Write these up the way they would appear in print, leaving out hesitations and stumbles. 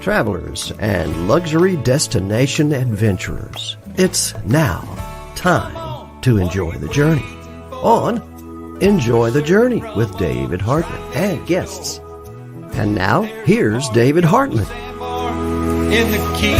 travelers, and luxury destination adventurers. It's now time to enjoy the journey on Enjoy the Journey with David Hartman and guests. And now, here's David Hartman. In the Keys.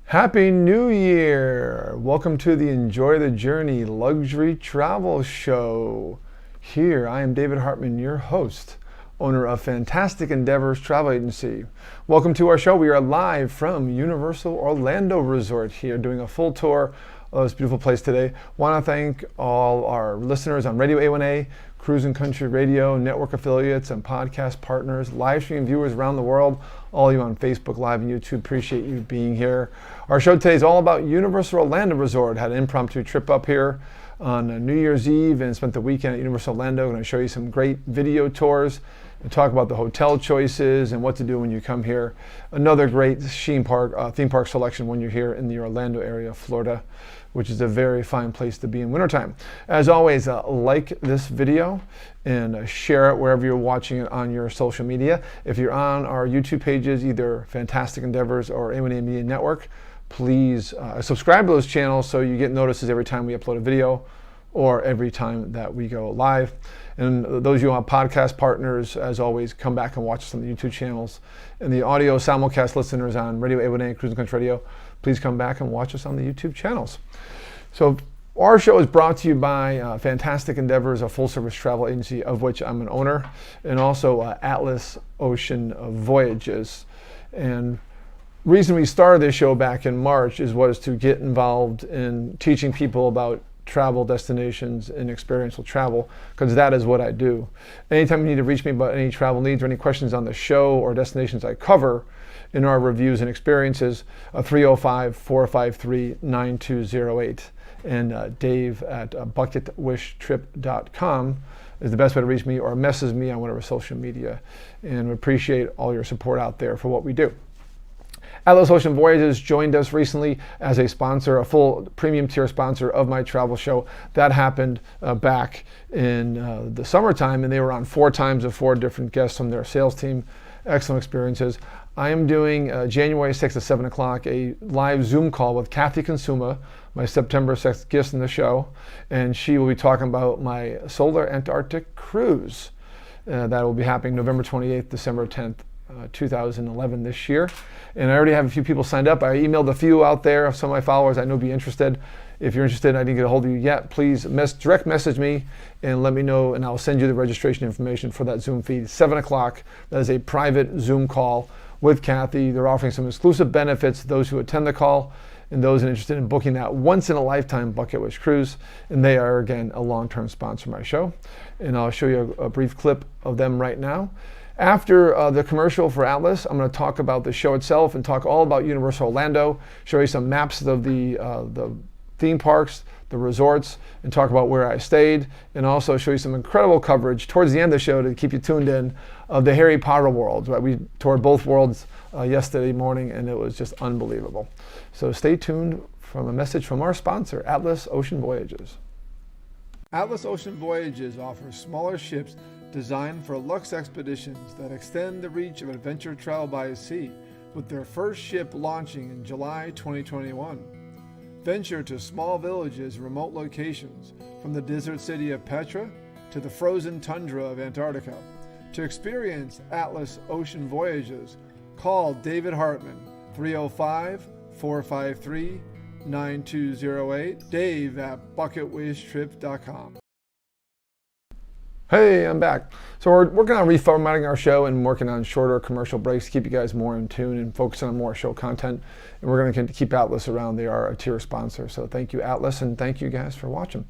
Happy New Year! Welcome to the Enjoy the Journey Luxury Travel Show. Here, I am David Hartman, your host, owner of Fantastic Endeavors Travel Agency. Welcome to our show. We are live from Universal Orlando Resort here, doing a full tour of this beautiful place today. Want to thank all our listeners on RadioA1A, Cruise and Country Radio, network affiliates, and podcast partners, live stream viewers around the world, all of you on Facebook Live and YouTube. Appreciate you being here. Our show today is all about Universal Orlando Resort. Had an impromptu trip up here on New Year's Eve and spent the weekend at Universal Orlando. I'm going to show you some great video tours and talk about the hotel choices and what to do when you come here. Another great theme park selection when you're here in the Orlando area, Florida, which is a very fine place to be in wintertime. As always, like this video and share it wherever you're watching it on your social media. If you're on our YouTube pages, either Fantastic Endeavors or A1A Media Network, please subscribe to those channels so you get notices every time we upload a video or every time that we go live. And those of you who have podcast partners, as always, come back and watch us on the YouTube channels. And the audio simulcast listeners on RadioA1A, Cruise and Country Radio, please come back and watch us on the YouTube channels. So our show is brought to you by Fantastic Endeavors, a full-service travel agency of which I'm an owner, and also Atlas Ocean Voyages. And reason we started this show back in March was to get involved in teaching people about travel destinations and experiential travel, because that is what I do. Anytime you need to reach me about any travel needs or any questions on the show or destinations I cover in our reviews and experiences, 305-453-9208. And Dave at bucketwishtrip.com is the best way to reach me, or message me on whatever social media. And we appreciate all your support out there for what we do. Atlas Ocean Voyages joined us recently as a sponsor, a full premium tier sponsor of my travel show. That happened back in the summertime, and they were on 4 times of 4 different guests from their sales team. Excellent experiences. I am doing January 6th at 7 o'clock a live Zoom call with Kathy Consuma, my September 6th guest in the show, and she will be talking about my Solar Antarctic cruise. That will be happening November 28th, December 10th. 2011 this year, and I already have a few people signed up. I emailed a few out there of some of my followers I know be interested. If you're interested and I didn't get a hold of you yet, please direct message me and let me know, and I'll send you the registration information for that Zoom feed. 7 o'clock, that is a private Zoom call with Kathy. They're offering some exclusive benefits to those who attend the call and those interested in booking that once-in-a-lifetime bucket list cruise, and they are, again, a long-term sponsor of my show. And I'll show you a brief clip of them right now. After the commercial for Atlas, I'm going to talk about the show itself and talk all about Universal Orlando, show you some maps of the theme parks, the resorts, and talk about where I stayed, and also show you some incredible coverage towards the end of the show to keep you tuned in of the Harry Potter worlds. Right? We toured both worlds yesterday morning, and it was just unbelievable. So stay tuned from a message from our sponsor, Atlas Ocean Voyages. Atlas Ocean Voyages offers smaller ships designed for luxe expeditions that extend the reach of adventure travel by sea, with their first ship launching in July 2021. Venture to small villages and remote locations, from the desert city of Petra to the frozen tundra of Antarctica. To experience Atlas Ocean Voyages, call David Hartman, 305-453-9208, Dave at bucketwishtrip.com. Hey, I'm back. So we're working on reformatting our show and working on shorter commercial breaks to keep you guys more in tune and focusing on more show content. And we're going to keep Atlas around. They are a tier sponsor. So thank you, Atlas, and thank you guys for watching.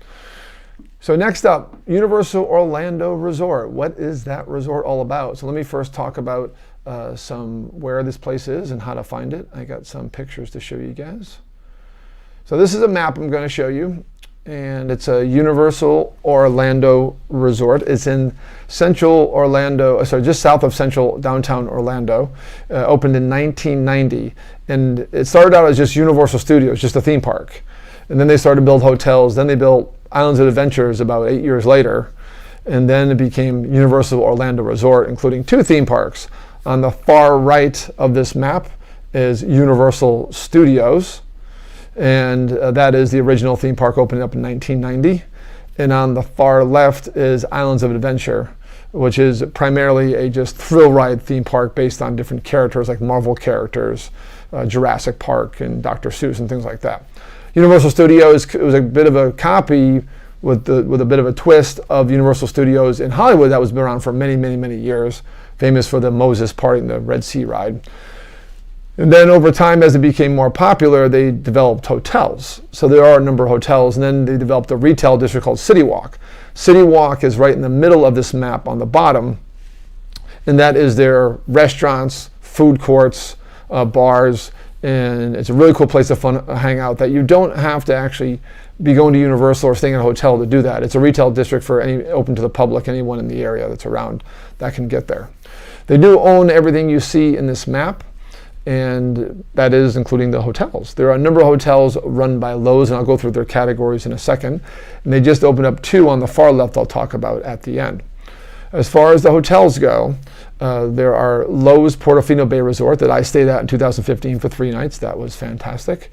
So next up, Universal Orlando Resort. What is that resort all about? So let me first talk about where this place is and how to find it. I got some pictures to show you guys. So this is a map I'm going to show you. And it's a Universal Orlando Resort. It's in central Orlando, just south of central downtown Orlando. Opened in 1990. And it started out as just Universal Studios, just a theme park. And then they started to build hotels. Then they built Islands of Adventures about 8 years later. and then it became Universal Orlando Resort, including 2 theme parks. On the far right of this map is Universal Studios, and that is the original theme park opening up in 1990. And on the far left is Islands of Adventure, which is primarily a just thrill ride theme park based on different characters like Marvel characters, Jurassic Park and Dr. Seuss and things like that. Universal Studios, it was a bit of a copy with a bit of a twist of Universal Studios in Hollywood that was been around for many, many, many years, famous for the Moses parting the Red Sea ride. And then over time, as it became more popular, they developed hotels. So there are a number of hotels, and then they developed a retail district called City Walk. City Walk is right in the middle of this map on the bottom, and that is their restaurants, food courts, bars, and it's a really cool place to hang out that you don't have to actually be going to Universal or staying in a hotel to do that. It's a retail district for open to the public, anyone in the area that's around that can get there. They do own everything you see in this map, and that is including the hotels. There are a number of hotels run by Lowe's, and I'll go through their categories in a second. And they just opened up 2 on the far left I'll talk about at the end. As far as the hotels go, there are Lowe's Portofino Bay Resort that I stayed at in 2015 for 3 nights. That was fantastic.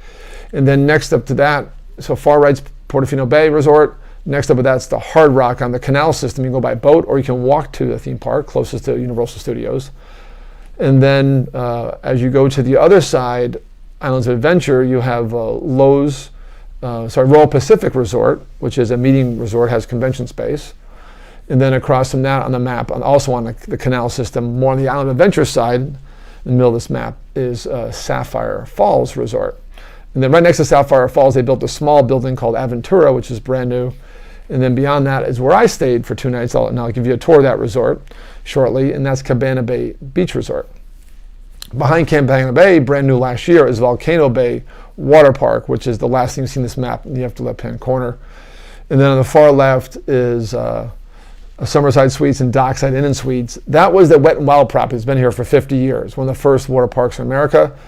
And then next up to that, so far right's Portofino Bay Resort. Next up to that's the Hard Rock on the canal system. You can go by boat or you can walk to the theme park closest to Universal Studios. And then as you go to the other side, Islands of Adventure, you have Royal Pacific Resort, which is a meeting resort, has convention space. And then across from that on the map, and also on the canal system, more on the Island of Adventure side, in the middle of this map, is Sapphire Falls Resort. And then right next to Sapphire Falls, they built a small building called Aventura, which is brand new. And then beyond that is where I stayed for 2 nights. I'll give you a tour of that resort shortly, and that's Cabana Bay Beach Resort. Behind Cabana Bay, brand new last year, is Volcano Bay Water Park, which is the last thing you see in this map in the left-hand corner. And then on the far left is Summerside Suites and Dockside Inn and Suites. That was the Wet n Wild property. It's been here for 50 years, one of the first water parks in America.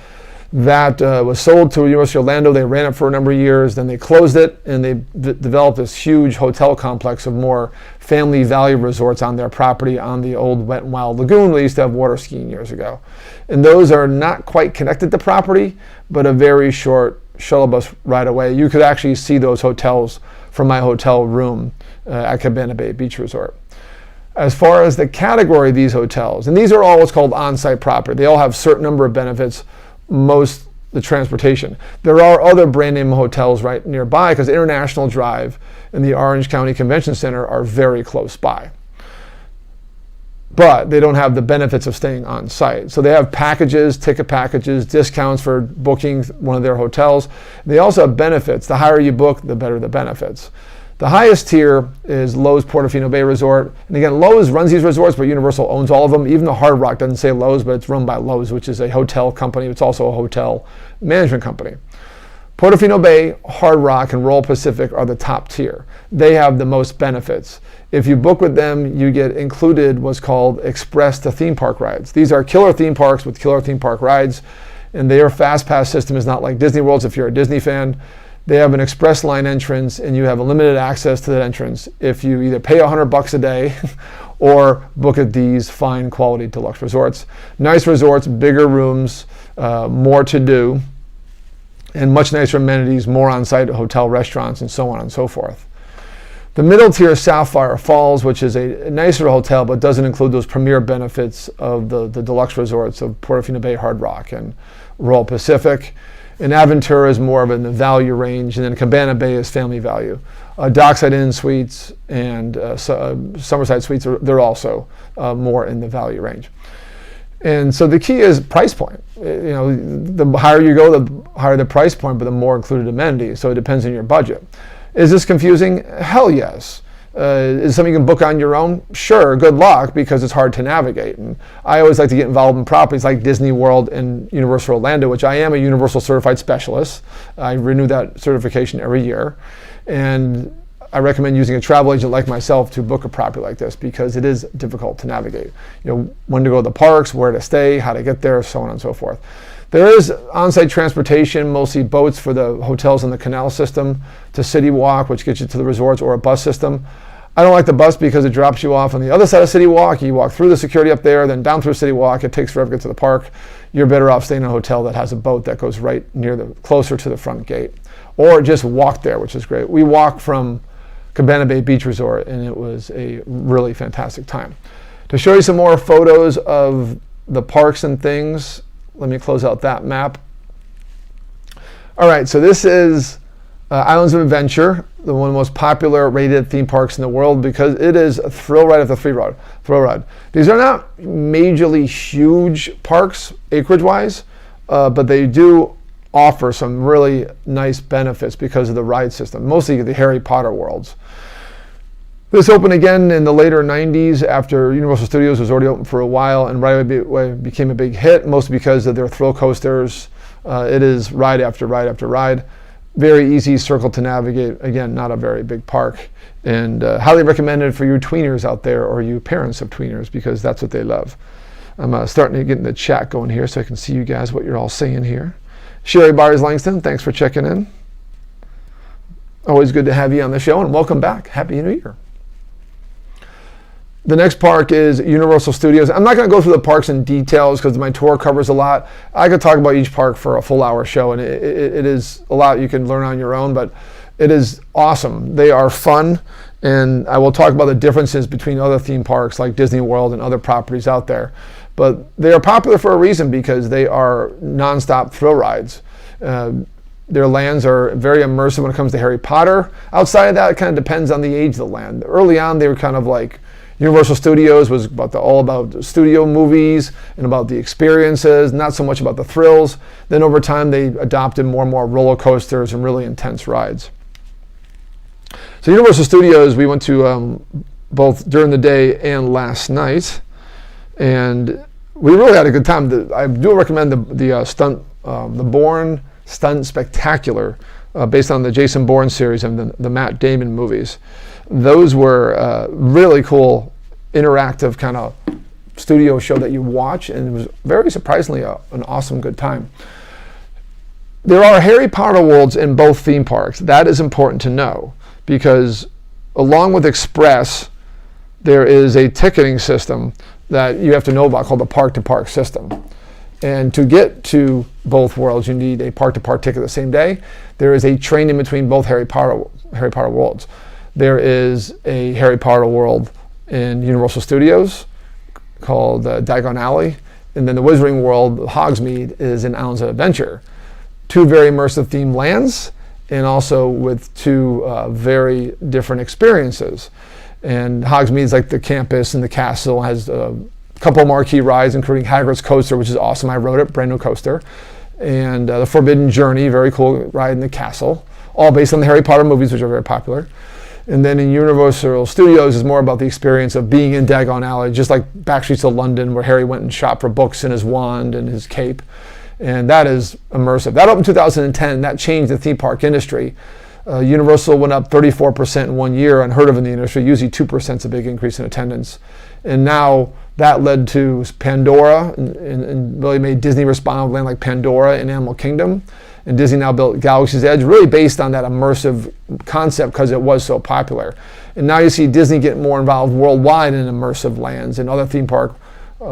That was sold to University of Orlando. They ran it for a number of years, then they closed it, and they developed this huge hotel complex of more family value resorts on their property on the old Wet n Wild Lagoon. They used to have water skiing years ago. And those are not quite connected to property, but a very short shuttle bus ride away. You could actually see those hotels from my hotel room at Cabana Bay Beach Resort. As far as the category of these hotels, and these are all what's called on-site property. They all have a certain number of benefits, most the transportation. There are other brand name hotels right nearby because International Drive and the Orange County Convention Center are very close by. But they don't have the benefits of staying on site. So they have packages, ticket packages, discounts for booking one of their hotels. They also have benefits. The higher you book, the better the benefits. The highest tier is Lowe's Portofino Bay Resort. And again, Lowe's runs these resorts, but Universal owns all of them. Even the Hard Rock doesn't say Lowe's, but it's run by Lowe's, which is a hotel company. It's also a hotel management company. Portofino Bay, Hard Rock, and Royal Pacific are the top tier. They have the most benefits. If you book with them, you get included what's called Express to Theme Park rides. These are killer theme parks with killer theme park rides, and their Fast Pass system is not like Disney World's if you're a Disney fan. They have an express line entrance, and you have unlimited access to that entrance if you either pay $100 a day or book at these fine quality deluxe resorts. Nice resorts, bigger rooms, more to do, and much nicer amenities, more on-site hotel restaurants, and so on and so forth. The middle tier is Sapphire Falls, which is a nicer hotel, but doesn't include those premier benefits of the deluxe resorts of Portofino Bay, Hard Rock, and Royal Pacific. And Aventura is more of in the value range, and then Cabana Bay is family value. Dockside Inn Suites and Summerside Suites, they're also more in the value range. And so the key is price point. The higher you go, the higher the price point, but the more included amenities. So it depends on your budget. Is this confusing? Hell yes. Is something you can book on your own? Sure, good luck, because it's hard to navigate. And I always like to get involved in properties like Disney World and Universal Orlando, which I am a Universal Certified Specialist. I renew that certification every year. And I recommend using a travel agent like myself to book a property like this because it is difficult to navigate. When to go to the parks, where to stay, how to get there, so on and so forth. There is on-site transportation, mostly boats for the hotels in the canal system, to City Walk, which gets you to the resorts, or a bus system. I don't like the bus because it drops you off on the other side of City Walk. You walk through the security up there, then down through City Walk. It takes forever to get to the park. You're better off staying in a hotel that has a boat that goes right closer to the front gate. Or just walk there, which is great. We walked from Cabana Bay Beach Resort, and it was a really fantastic time. To show you some more photos of the parks and things, let me close out that map. All right, so this is Islands of Adventure, one of the most popular rated theme parks in the world because it is a thrill ride after thrill ride. These are not majorly huge parks acreage-wise, but they do offer some really nice benefits because of the ride system, mostly the Harry Potter worlds. This opened again in the later 90s after Universal Studios was already open for a while, and right away became a big hit, mostly because of their thrill coasters. It is ride after ride after ride. Very easy circle to navigate. Again, not a very big park. And highly recommended for you tweeners out there or you parents of tweeners because that's what they love. I'm starting to get in the chat going here so I can see you guys, what you're all saying here. Sherry Byers Langston, thanks for checking in. Always good to have you on the show, and welcome back. Happy New Year. The next park is Universal Studios. I'm not going to go through the parks in details because my tour covers a lot. I could talk about each park for a full hour show, and it is a lot you can learn on your own, but it is awesome. They are fun, and I will talk about the differences between other theme parks like Disney World and other properties out there. But they are popular for a reason because they are nonstop thrill rides. Their lands are very immersive when it comes to Harry Potter. Outside of that, it kind of depends on the age of the land. Early on, they were kind of like Universal Studios was all about studio movies and about the experiences, not so much about the thrills. Then over time, they adopted more and more roller coasters and really intense rides. So Universal Studios, we went to both during the day and last night, and we really had a good time. I do recommend the Bourne Stunt Spectacular, based on the Jason Bourne series and the Matt Damon movies. Those were really cool, interactive kind of studio show that you watch, and it was very surprisingly an awesome, good time. There are Harry Potter worlds in both theme parks. That is important to know because along with Express, there is a ticketing system that you have to know about called the park-to-park system. And to get to both worlds, you need a park-to-park ticket the same day. There is a train in between both Harry Potter worlds. There is a Harry Potter world in Universal Studios called Diagon Alley, and then the Wizarding World, Hogsmeade, is in Islands of Adventure. Two very immersive themed lands, and also with two very different experiences. And Hogsmeade is like the campus, and the castle has a couple marquee rides, including Hagrid's Coaster, which is awesome. I rode it, brand new coaster. And the Forbidden Journey, very cool ride in the castle, all based on the Harry Potter movies, which are very popular. And then in Universal Studios is more about the experience of being in Diagon Alley, just like Backstreets of London, where Harry went and shopped for books and his wand and his cape. And that is immersive. That opened in 2010. That changed the theme park industry. Universal went up 34% in 1 year, unheard of in the industry. Usually 2% is a big increase in attendance. And now that led to Pandora and really made Disney respond with land like Pandora and Animal Kingdom. And Disney now built Galaxy's Edge, really based on that immersive concept because it was so popular. And now you see Disney get more involved worldwide in immersive lands, and other theme park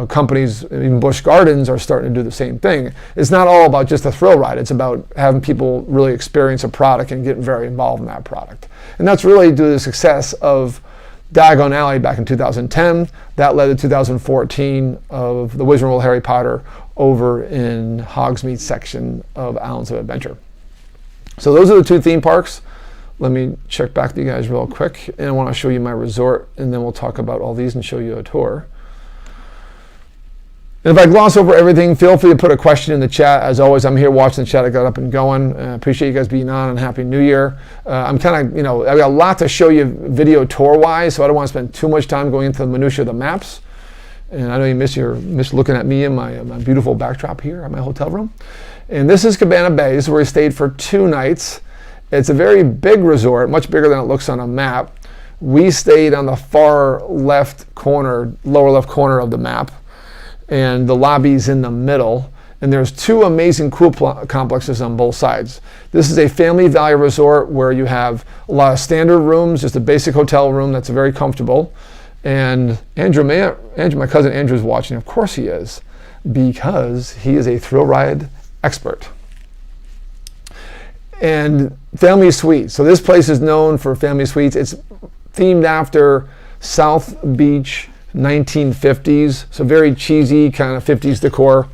companies, even Busch Gardens, are starting to do the same thing. It's not all about just a thrill ride. It's about having people really experience a product and get very involved in that product. And that's really due to the success of Diagon Alley back in 2010. That led to 2014 of the Wizarding World Harry Potter over in Hogsmeade section of Islands of Adventure. So those are the two theme parks. Let me check back to you guys real quick, and I want to show you my resort, and then we'll talk about all these and show you a tour. And if I gloss over everything, feel free to put a question in the chat. As always, I'm here watching the chat. I got up and going. Appreciate you guys being on, and Happy New Year. I'm kind of, I've got a lot to show you video tour-wise, so I don't want to spend too much time going into the minutia of the maps. And I know you miss looking at me and my beautiful backdrop here at my hotel room. And this is Cabana Bay. This is where we stayed for 2 nights. It's a very big resort, much bigger than it looks on a map. We stayed on the far left corner, lower left corner of the map, and the lobby's in the middle. And there's two amazing pool complexes on both sides. This is a family value resort where you have a lot of standard rooms, just a basic hotel room that's very comfortable. And Andrew, my cousin Andrew is watching. Of course he is, because he is a thrill ride expert. And family suites. So this place is known for family suites. It's themed after South Beach 1950s. So very cheesy kind of 50s decor.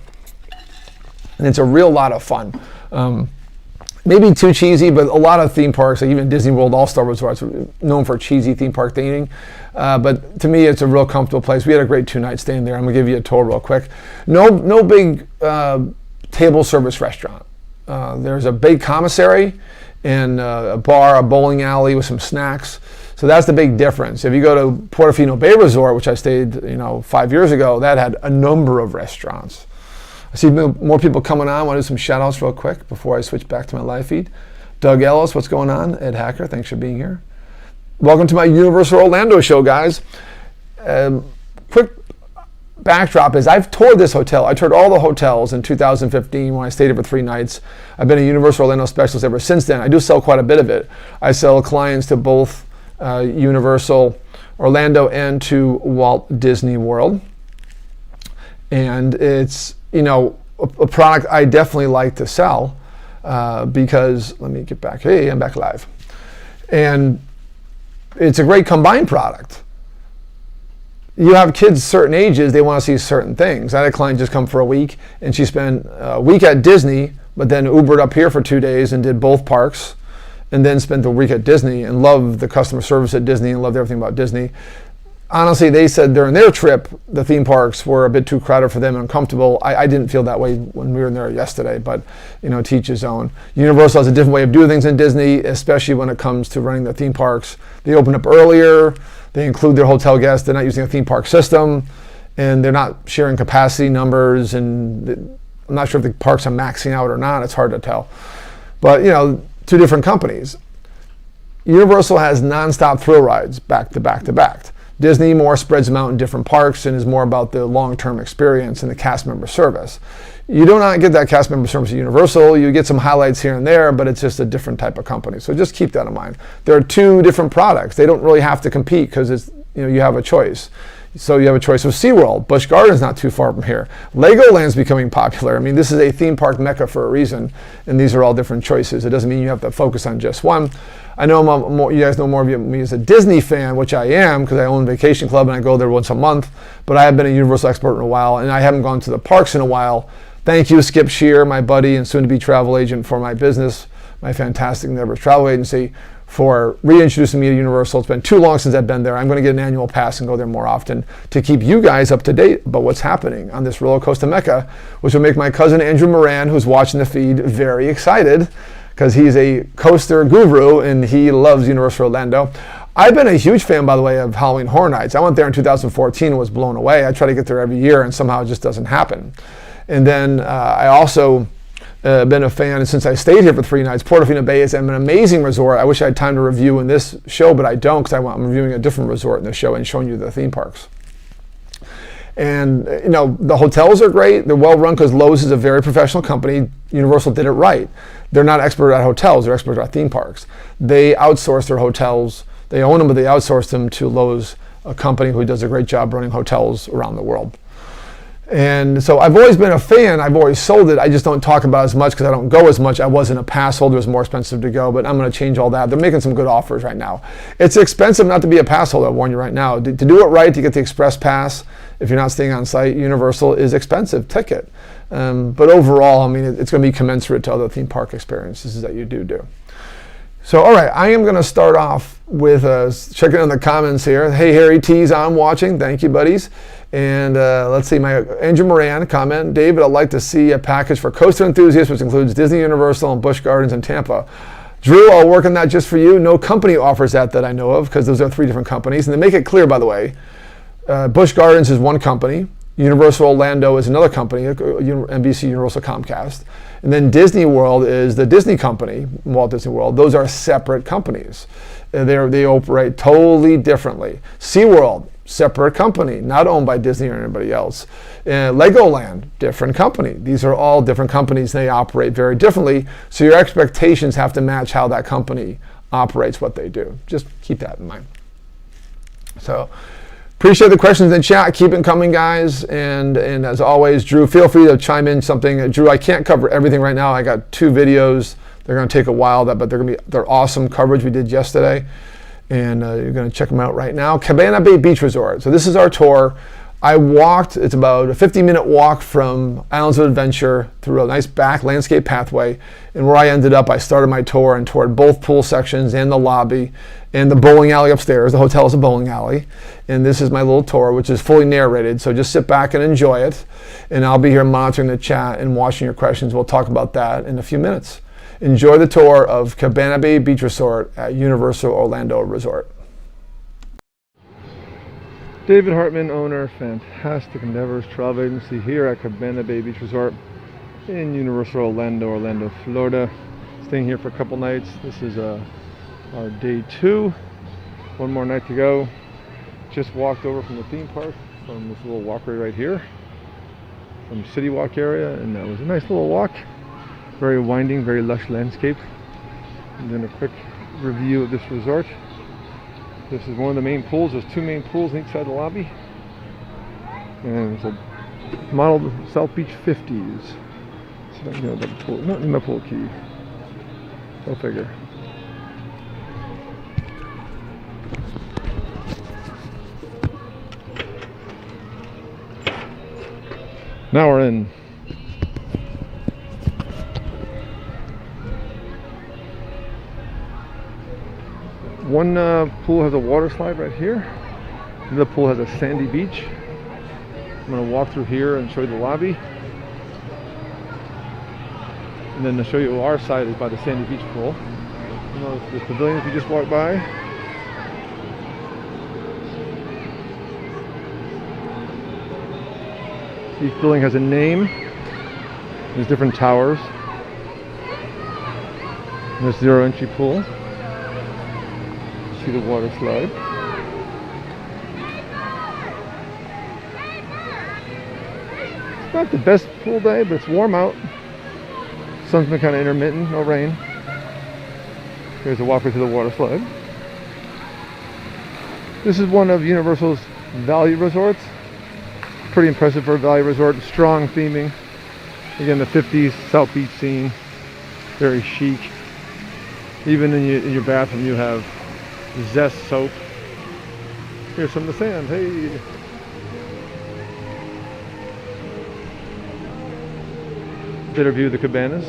And it's a real lot of fun. Maybe too cheesy, but a lot of theme parks, like even Disney World All-Star Resorts, are known for cheesy theme park theming. But to me, it's a real comfortable place. We had a great 2-night stay in there. I'm gonna give you a tour real quick. No big table service restaurant. There's a big commissary and a bar, a bowling alley with some snacks. So that's the big difference. If you go to Portofino Bay Resort, which I stayed 5 years ago, that had a number of restaurants. I see more people coming on. I want to do some shout outs real quick before I switch back to my live feed. Doug Ellis, what's going on? Ed Hacker, thanks for being here. Welcome to my Universal Orlando show, guys. Quick backdrop is I've toured this hotel. I toured all the hotels in 2015 when I stayed here for 3 nights. I've been a Universal Orlando specialist ever since then. I do sell quite a bit of it. I sell clients to both Universal Orlando and to Walt Disney World. And it's a product I definitely like to sell because, let me get back. Hey, I'm back live. And it's a great combined product. You have kids certain ages, they want to see certain things. I had a client just come for a week, and she spent a week at Disney, but then Ubered up here for 2 days and did both parks, and then spent the week at Disney and loved the customer service at Disney and loved everything about Disney. Honestly, they said during their trip, the theme parks were a bit too crowded for them and uncomfortable. I didn't feel that way when we were in there yesterday, but to each his own. Universal has a different way of doing things in Disney, especially when it comes to running the theme parks. They open up earlier, they include their hotel guests, they're not using a theme park system, and they're not sharing capacity numbers, and I'm not sure if the parks are maxing out or not, it's hard to tell. But, two different companies. Universal has nonstop thrill rides back to back to back. Disney more spreads them out in different parks and is more about the long-term experience and the cast member service. You do not get that cast member service at Universal. You get some highlights here and there, but it's just a different type of company. So just keep that in mind. There are two different products. They don't really have to compete because it's you have a choice. So you have a choice with SeaWorld. Busch Gardens not too far from here. Legoland's becoming popular. I mean, this is a theme park mecca for a reason, and these are all different choices. It doesn't mean you have to focus on just one. I know you guys know more of me as a Disney fan, which I am because I own Vacation Club and I go there once a month, but I have been a Universal expert in a while, and I haven't gone to the parks in a while. Thank you, Skip Shear, my buddy and soon-to-be travel agent for my business, my fantastic Nevers travel agency, for reintroducing me to Universal. It's been too long since I've been there. I'm going to get an annual pass and go there more often to keep you guys up to date about what's happening on this roller coaster mecca, which will make my cousin Andrew Moran, who's watching the feed, very excited because he's a coaster guru and he loves Universal Orlando. I've been a huge fan, by the way, of Halloween Horror Nights. I went there in 2014 and was blown away. I try to get there every year and somehow it just doesn't happen. And then I also been a fan since I stayed here for 3 nights. Portofino Bay is an amazing resort. I wish I had time to review in this show, but I don't because I'm reviewing a different resort in this show and showing you the theme parks. And the hotels are great. They're well run because Lowe's is a very professional company. Universal did it right. They're not expert at hotels. They're expert at theme parks. They outsource their hotels. They own them, but they outsource them to Lowe's, a company who does a great job running hotels around the world. And so I've always been a fan. I've always sold it. I just don't talk about it as much because I don't go as much. I wasn't a pass holder. It was more expensive to go, but I'm going to change all that. They're making some good offers right now. It's expensive not to be a pass holder, I warn you right now. To do it right, to get the express pass, if you're not staying on site, Universal is expensive ticket. But overall, I mean, it's going to be commensurate to other theme park experiences that you do. So, all right, I am going to start off with checking in the comments here. Hey, Harry T's, I'm watching. Thank you, buddies. And let's see, my Andrew Moran comment. David, I'd like to see a package for coaster enthusiasts, which includes Disney, Universal, and Busch Gardens in Tampa. Drew, I'll work on that just for you. No company offers that I know of because those are 3 different companies. And they make it clear, by the way, Busch Gardens is one company. Universal Orlando is another company, NBC Universal Comcast. And then Disney World is the Disney company, Walt Disney World. Those are separate companies. They operate totally differently. SeaWorld, separate company, not owned by Disney or anybody else. Legoland, different company. These are all different companies. They operate very differently. So your expectations have to match how that company operates what they do. Just keep that in mind. So appreciate the questions in chat. Keep it coming, guys. And as always, Drew, feel free to chime in something. Drew, I can't cover everything right now. I got 2 videos. They're going to take a while, but they're awesome coverage we did yesterday. And you're going to check them out right now. Cabana Bay Beach Resort. So this is our tour. I walked, it's about a 50-minute walk from Islands of Adventure through a nice back landscape pathway. And where I ended up, I started my tour and toured both pool sections and the lobby and the bowling alley upstairs. The hotel is a bowling alley. And this is my little tour, which is fully narrated. So just sit back and enjoy it. And I'll be here monitoring the chat and watching your questions. We'll talk about that in a few minutes. Enjoy the tour of Cabana Bay Beach Resort at Universal Orlando Resort. David Hartman, owner, Fantastic Endeavors Travel Agency here at Cabana Bay Beach Resort in Universal Orlando, Florida. Staying here for a couple nights. This is our day 2. One more night to go. Just walked over from the theme park from this little walkway right here from City Walk area, and that was a nice little walk. Very winding, very lush landscape. And then a quick review of this resort. This is one of the main pools. There's 2 main pools on each side of the lobby. And it's a modeled South Beach 50s. So I don't know about the pool. Not in my pool key. Go figure. Now we're in. One pool has a water slide right here. Another pool has a sandy beach. I'm going to walk through here and show you the lobby. And then to show you our side is by the sandy beach pool. You know, the pavilions we just walked by. Each building has a name. There's different towers. And there's zero entry pool. See the water slide. It's not the best pool day, but it's warm out. Sun's been kind of intermittent, no rain. Here's a walkway to the water slide. This is one of Universal's value resorts. Pretty impressive for a value resort. Strong theming. Again, the 50s South Beach scene. Very chic. Even in your bathroom you have Zest soap. Here's some of the sand. Hey. Better view of the cabanas.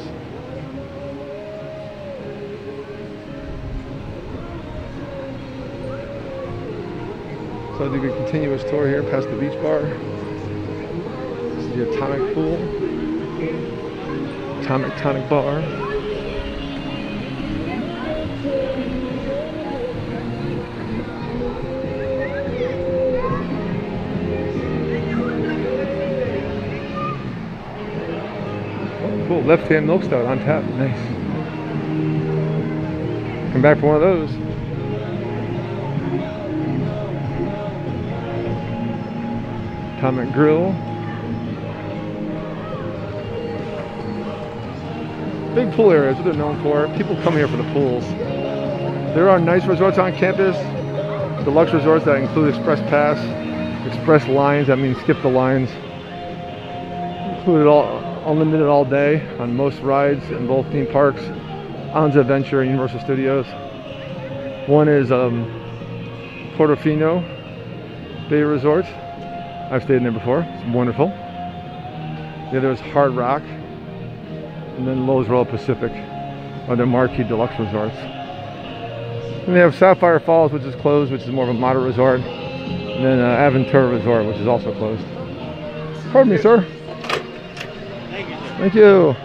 So I do a continuous tour here past the beach bar. This is the Atomic Pool. Atomic Tonic Bar. Cool, left-hand milk stout on tap. Nice. Come back for one of those. Atomic Grill. Big pool areas, what they're known for. People come here for the pools. There are nice resorts on campus. Deluxe resorts that include Express Pass, Express Lines, that means skip the lines. Included all unlimited all day on most rides in both theme parks, Islands of Adventure and Universal Studios. One is Portofino Bay Resort. I've stayed in there before. It's wonderful. The other is Hard Rock, and then Lowe's Royal Pacific are their marquee deluxe resorts. And they have Sapphire Falls, which is closed, which is more of a moderate resort, and then Aventura Resort, which is also closed. Pardon me, sir. Thank you.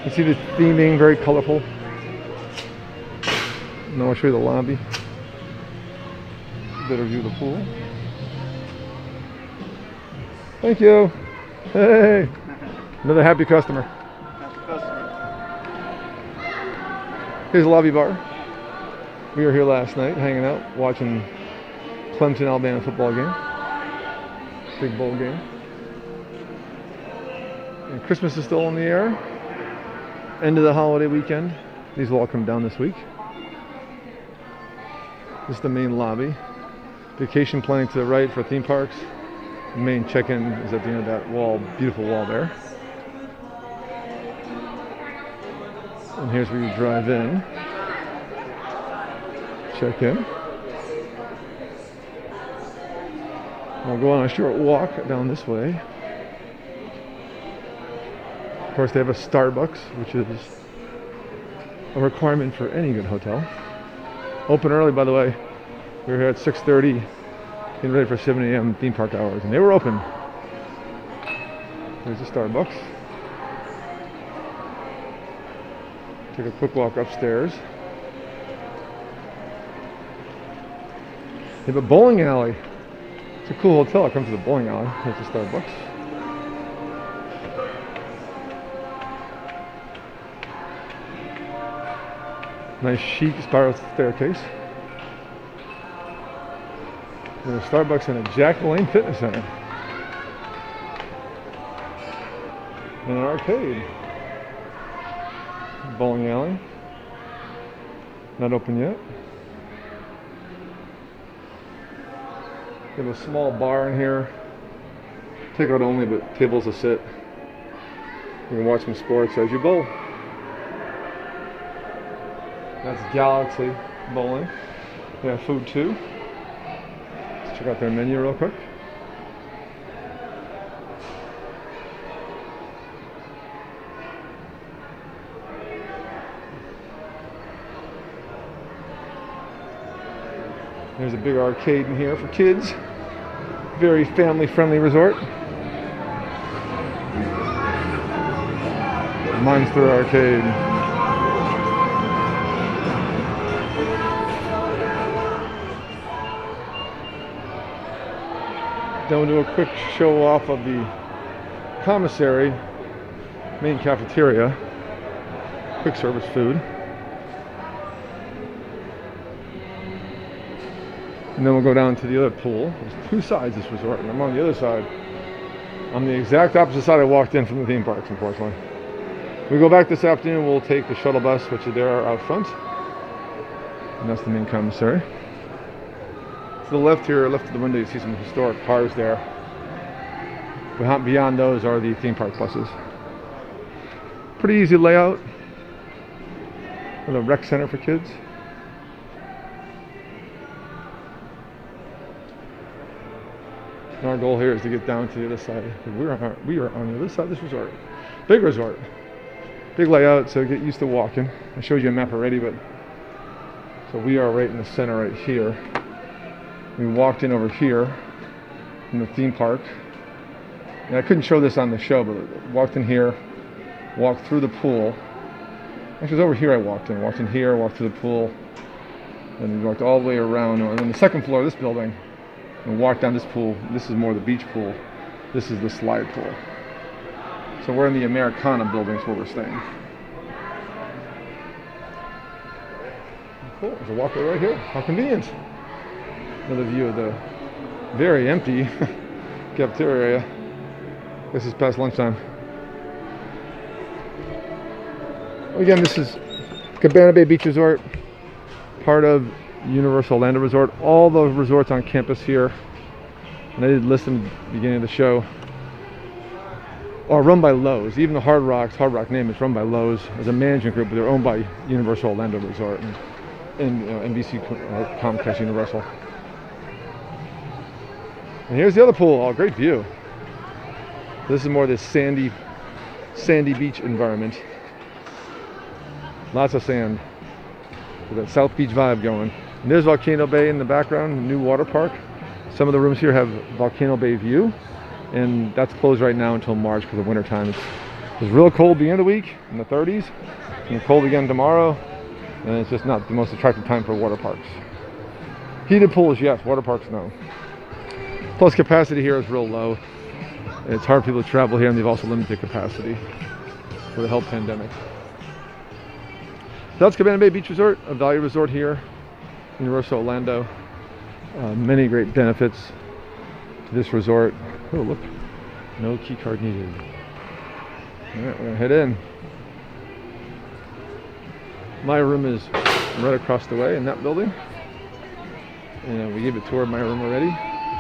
You see the theming, very colorful. Now I'll show you the lobby. Better view of the pool. Thank you. Hey, another happy customer. Here's the lobby bar. We were here last night, hanging out, watching Clemson, Alabama football game. Big bowl game. And Christmas is still in the air. End of the holiday weekend. These will all come down this week. This is the main lobby. Vacation planning to the right for theme parks. The main check-in is at the end of that wall, beautiful wall there. And here's where you drive in. Check in. We'll go on a short walk down this way. Of course, they have a Starbucks, which is a requirement for any good hotel. Open early, by the way. We were here at 6:30, getting ready for 7 a.m. theme park hours, and they were open. There's the Starbucks. Take a quick walk upstairs. They have a bowling alley. It's a cool hotel. It comes to the bowling alley. There's the Starbucks. Nice chic spiral staircase. There's a Starbucks and a Jack LaLanne Fitness Center. And an arcade. Bowling alley. Not open yet. We have a small bar in here. Takeout only, but tables to sit. You can watch some sports as you bowl. That's Galaxy Bowling. They have food too. Let's check out their menu real quick. There's a big arcade in here for kids. Very family-friendly resort. Monster Arcade. Then we'll do a quick show off of the commissary, main cafeteria, quick service food. And then we'll go down to the other pool. There's two sides of this resort, and I'm on the other side. On the exact opposite side I walked in from the theme parks, unfortunately. We go back this afternoon, we'll take the shuttle bus, which is there out front. And that's the main commissary. To the left here, left of the window, you see some historic cars there. Beyond those are the theme park buses. Pretty easy layout. With a rec center for kids. And our goal here is to get down to the other side. We are on the other side of this resort. Big resort. Big layout, so get used to walking. I showed you a map already, but so we are right in the center right here. We walked in over here in the theme park. And I couldn't show this on the show, but walked in here, walked through the pool. Actually, it was over here I walked in. Walked in here, walked through the pool, and we walked all the way around. And on the second floor of this building, and walked down this pool. This is more the beach pool. This is the slide pool. So we're in the Americana building, is where we're staying. Cool, there's a walkway right here. How convenient. Another view of the very empty cafeteria area. This is past lunchtime. Again, this is Cabana Bay Beach Resort, part of Universal Orlando Resort. All the resorts on campus here, and I did list them at the beginning of the show, are run by Lowe's. Even the Hard Rock name is run by Lowe's as a management group, but they're owned by Universal Orlando Resort and NBC Comcast Universal. And here's the other pool. Oh, great view. This is more this sandy beach environment. Lots of sand. With that South Beach vibe going. And there's Volcano Bay in the background, the new water park. Some of the rooms here have Volcano Bay view, and that's closed right now until March because of winter time. It's real cold at the end of the week, in the 30s, and cold again tomorrow, and it's just not the most attractive time for water parks. Heated pools, yes. Water parks, no. Plus, capacity here is real low. It's hard for people to travel here, and they've also limited capacity for the health pandemic. So that's Cabana Bay Beach Resort, a value resort here, Universal Orlando. Many great benefits to this resort. Oh, look, no key card needed. All right, we're gonna head in. My room is right across the way in that building. And we gave a tour of my room already.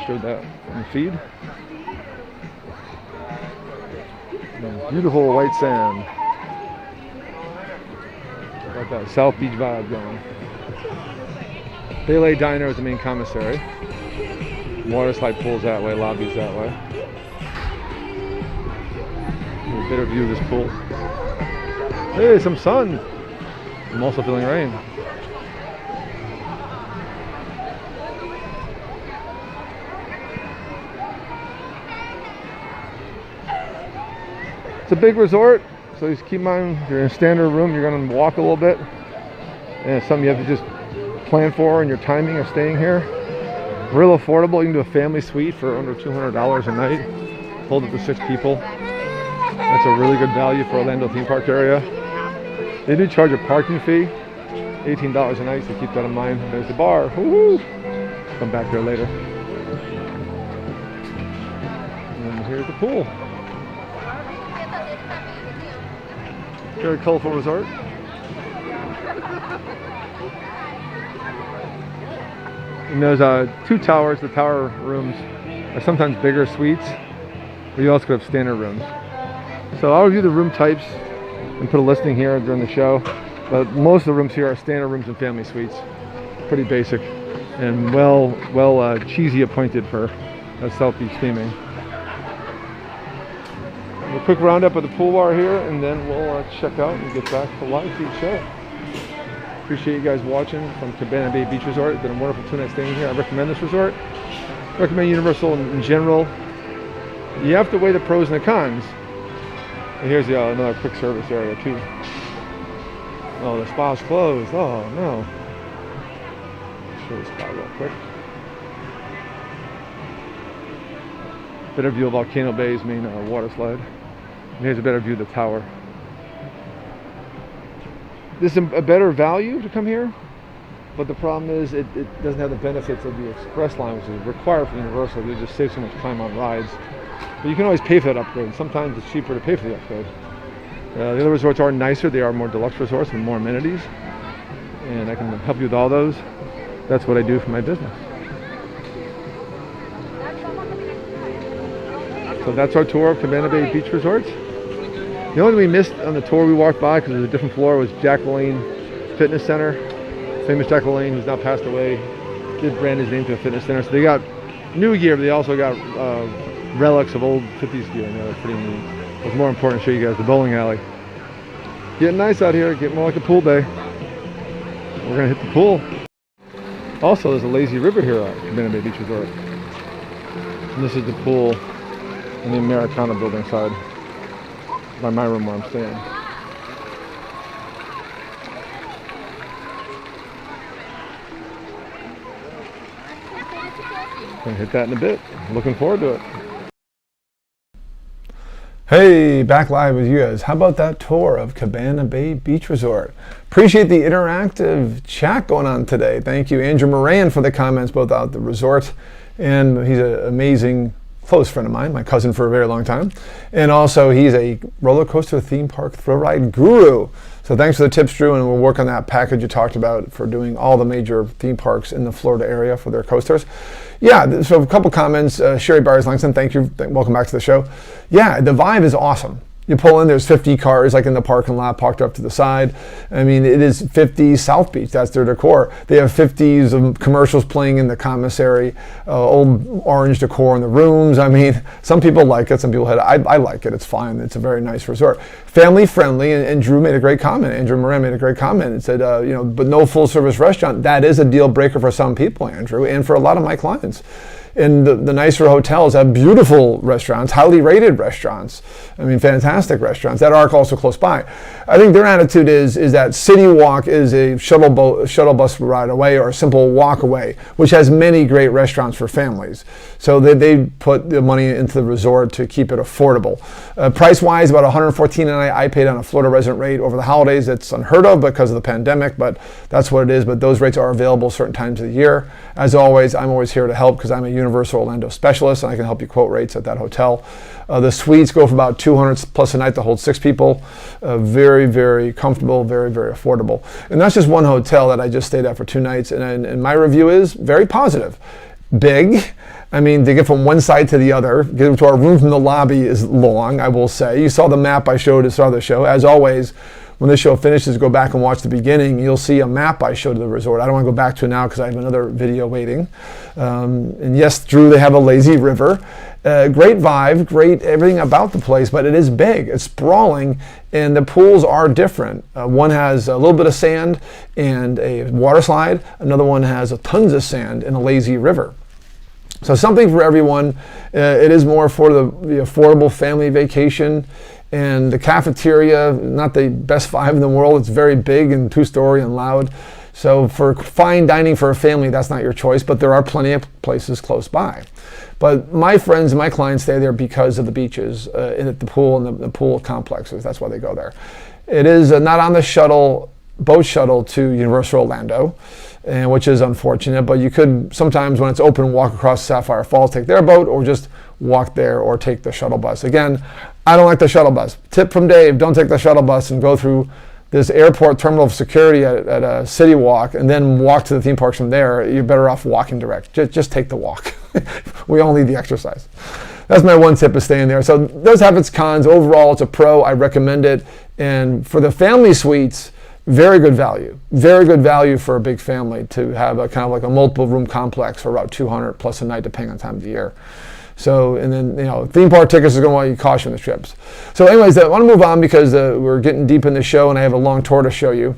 Showed that on the feed. And beautiful white sand. Got that South Beach vibe going. Bailey Diner is the main commissary. Water slide pools that way, lobbies that way. A better view of this pool. Hey, some sun. I'm also feeling rain. It's a big resort, so just keep in mind if you're in a standard room, you're going to walk a little bit. And it's something you have to just plan for in your timing of staying here. Real affordable. You can do a family suite for under $200 a night. Hold up to 6 people. That's a really good value for Orlando theme park area. They do charge a parking fee, $18 a night, so keep that in mind. There's the bar. Woo-hoo! Come back there later. And here's the pool. Very colorful resort. And there's 2 towers. The tower rooms are sometimes bigger suites, but you also could have standard rooms. So I'll review the room types and put a listing here during the show. But most of the rooms here are standard rooms and family suites. Pretty basic and well cheesy appointed for South Beach theming. A quick roundup of the pool bar here, and then we'll check out and get back to the live feed show. Appreciate you guys watching from Cabana Bay Beach Resort. It's been a wonderful 2 nights staying here. I recommend this resort. I recommend Universal in general. You have to weigh the pros and the cons. And here's another quick service area too. Oh, the spa's closed. Oh no. Show the spa real quick. Better view of Volcano Bay's main water slide. And here's a better view of the tower. This is a better value to come here, but the problem is it doesn't have the benefits of the express line, which is required for Universal. You just save so much time on rides. But you can always pay for that upgrade. Sometimes it's cheaper to pay for the upgrade. The other resorts are nicer. They are more deluxe resorts with more amenities. And I can help you with all those. That's what I do for my business. So that's our tour of Cabana Bay Beach Resorts. The only thing we missed on the tour we walked by, because it was a different floor, was Jack LaLanne Fitness Center. Famous Jack LaLanne, who's now passed away, did brand his name to a fitness center. So they got new gear, but they also got relics of old 50s gear. They're pretty neat. It was more important to show you guys the bowling alley. Getting nice out here, getting more like a pool day. We're gonna hit the pool. Also, there's a lazy river here at Cabana Bay Beach Resort. And this is the pool in the Americana building side, by my room where I'm staying. Gonna hit that in a bit. Looking forward to it. Hey, back live with you guys. How about that tour of Cabana Bay Beach Resort? Appreciate the interactive chat going on today. Thank you, Andrew Moran, for the comments both out at the resort, and he's an amazing close friend of mine, my cousin for a very long time. And also he's a roller coaster theme park thrill ride guru. So thanks for the tips, Drew, and we'll work on that package you talked about for doing all the major theme parks in the Florida area for their coasters. Yeah, so a couple comments. Sherry Byers-Langston, thank you. Welcome back to the show. Yeah, the vibe is awesome. You pull in, there's 50 cars like in the parking lot parked up to the side. I mean, it is 50s South Beach, that's their decor. They have 50s of commercials playing in the commissary, old orange decor in the rooms. I mean, some people like it, some people hate it. I like it, it's fine. It's a very nice resort. Family friendly, and Drew made a great comment. Andrew Moran made a great comment and said, but no full service restaurant. That is a deal breaker for some people, Andrew, and for a lot of my clients. And the nicer hotels have beautiful restaurants, highly rated restaurants. I mean, fantastic restaurants that are also close by. I think their attitude is that City Walk is a shuttle bus ride away or a simple walk away, which has many great restaurants for families. So they put the money into the resort to keep it affordable. Price-wise, about $114 a night. I paid on a Florida resident rate over the holidays. It's unheard of because of the pandemic, but that's what it is. But those rates are available certain times of the year. As always, I'm always here to help because I'm a Universal Orlando specialist, and I can help you quote rates at that hotel. The suites go for about $200 plus a night to hold 6 people. Very, very comfortable, very, very affordable. And that's just one hotel that I just stayed at for 2 nights, and my review is very positive. Big. I mean, to get from one side to the other, get to our room from the lobby is long, I will say. You saw the map I showed at the start of the show. As always, when this show finishes, go back and watch the beginning. You'll see a map I showed to the resort. I don't want to go back to it now because I have another video waiting. And yes, Drew, they have a lazy river. Great vibe, great everything about the place, but it is big, it's sprawling, and the pools are different. One has a little bit of sand and a water slide. Another one has tons of sand and a lazy river. So something for everyone. It is more for the affordable family vacation. And the cafeteria, not the best 5 in the world. It's very big and 2-story and loud. So for fine dining for a family, that's not your choice, but there are plenty of places close by. But my friends and my clients stay there because of the beaches, at the pool and the pool complexes. That's why they go there. It is not on the boat shuttle to Universal Orlando, which is unfortunate, but you could sometimes when it's open walk across Sapphire Falls, take their boat, or just walk there or take the shuttle bus. Again, I don't like the shuttle bus. Tip from Dave, don't take the shuttle bus and go through this airport terminal of security at a City Walk and then walk to the theme parks from there. You're better off walking direct. Just take the walk. We all need the exercise. That's my one tip, is staying there. So it does have its cons. Overall, it's a pro. I recommend it. And for the family suites, very good value. Very good value for a big family to have a kind of like a multiple room complex for about $200 plus a night, depending on time of the year. So, and then, theme park tickets are going to want you to caution the trips. So anyways, I want to move on because we're getting deep in the show and I have a long tour to show you.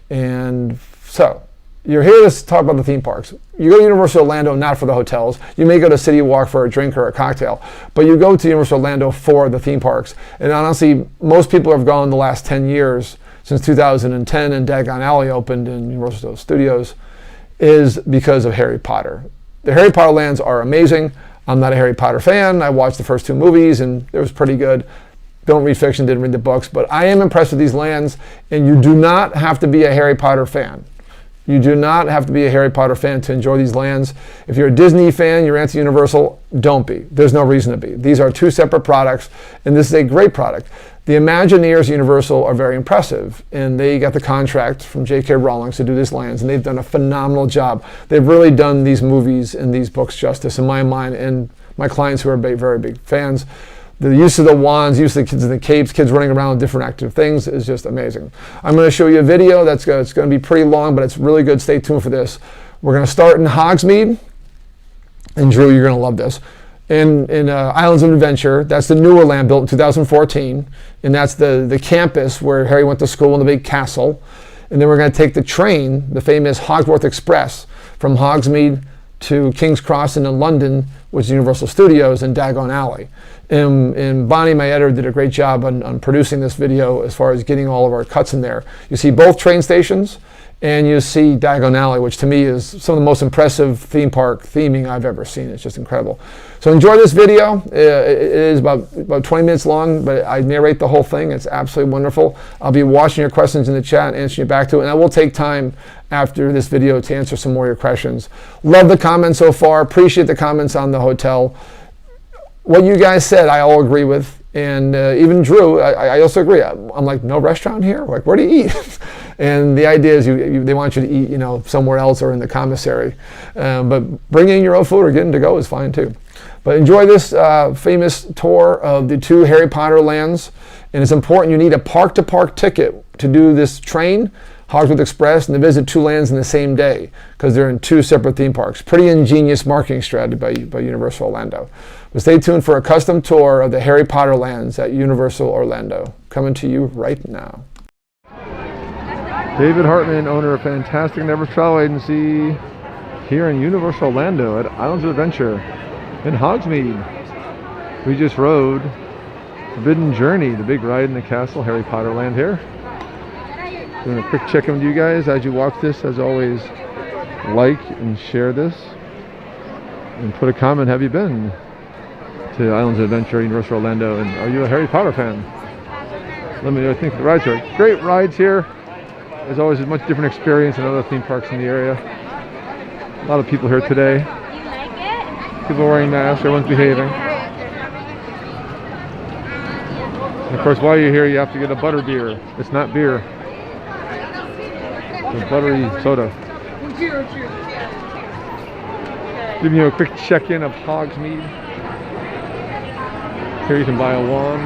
And so, you're here to talk about the theme parks. You go to Universal Orlando not for the hotels. You may go to City Walk for a drink or a cocktail, but you go to Universal Orlando for the theme parks. And honestly, most people have gone the last 10 years, since 2010 and Diagon Alley opened in Universal Studios, is because of Harry Potter. The Harry Potter lands are amazing. I'm not a Harry Potter fan. I watched the first 2 movies and it was pretty good. Don't read fiction, didn't read the books, but I am impressed with these lands, and you do not have to be a Harry Potter fan. You do not have to be a Harry Potter fan to enjoy these lands. If you're a Disney fan, you're anti-Universal, don't be. There's no reason to be. These are 2 separate products, and this is a great product. The Imagineers Universal are very impressive, and they got the contract from J.K. Rowling to do these lands, and they've done a phenomenal job. They've really done these movies and these books justice in my mind, and my clients who are very big fans. The use of the wands, use of the kids in the capes, kids running around with different active things is just amazing. I'm going to show you a video it's going to be pretty long, but it's really good. Stay tuned for this. We're going to start in Hogsmeade, and Drew, you're going to love this. In Islands of Adventure, that's the newer land built in 2014, and that's the campus where Harry went to school in the big castle. And then we're going to take the train, the famous Hogsworth Express, from Hogsmeade to King's Cross and in London, which is Universal Studios, and Diagon Alley. And Bonnie, my editor, did a great job on producing this video as far as getting all of our cuts in there. You see both train stations, and you see Diagon Alley, which to me is some of the most impressive theme park theming I've ever seen. It's just incredible. So enjoy this video. It is about 20 minutes long, but I narrate the whole thing. It's absolutely wonderful. I'll be watching your questions in the chat and answering you back to it, and I will take time after this video to answer some more of your questions. Love the comments so far. Appreciate the comments on the hotel. What you guys said, I all agree with. And even Drew, I also agree. I'm like, no restaurant here? Like, where do you eat? And the idea is they want you to eat, somewhere else or in the commissary. But bringing your own food or getting to go is fine too. But enjoy this famous tour of the 2 Harry Potter lands. And it's important you need a park-to-park ticket to do this train, Hogsworth Express, and to visit 2 lands in the same day because they're in 2 separate theme parks. Pretty ingenious marketing strategy by Universal Orlando. But stay tuned for a custom tour of the Harry Potter lands at Universal Orlando. Coming to you right now. David Hartman, owner of Fantastic Never Travel Agency here in Universal Orlando at Islands of Adventure. in Hogsmeade. We just rode Forbidden Journey, the big ride in the castle, Harry Potter land here. Doing a quick check-in with you guys as you watch this. As always, like and share this. And put a comment, have you been to Islands of Adventure, Universal Orlando, and are you a Harry Potter fan? Let me know what you think the rides are. Great rides here. As always, a much different experience than other theme parks in the area. A lot of people here today. People wearing masks, everyone's behaving. And of course, while you're here, you have to get a butter beer. It's not beer. It's a buttery soda. Giving you a quick check-in of Hogsmeade. Here you can buy a wand.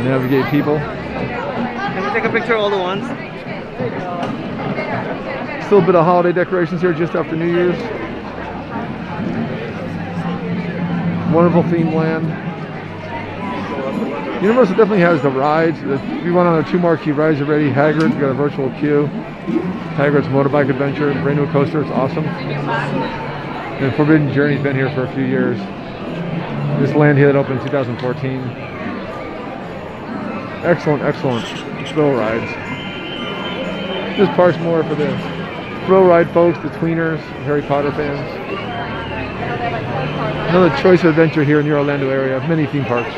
Navigate people. Can we take a picture of all the ones? Still a bit of holiday decorations here just after New Year's. Wonderful themed land. Universal definitely has the rides. We went on our 2 marquee rides already. Hagrid's got a virtual queue. Hagrid's Motorbike Adventure, brand new coaster. It's awesome. And Forbidden Journey's been here for a few years. This land here that opened in 2014. Excellent, excellent thrill rides. This park's more for the thrill ride folks, the tweeners, Harry Potter fans. Another choice of adventure here in the Orlando area of many theme parks.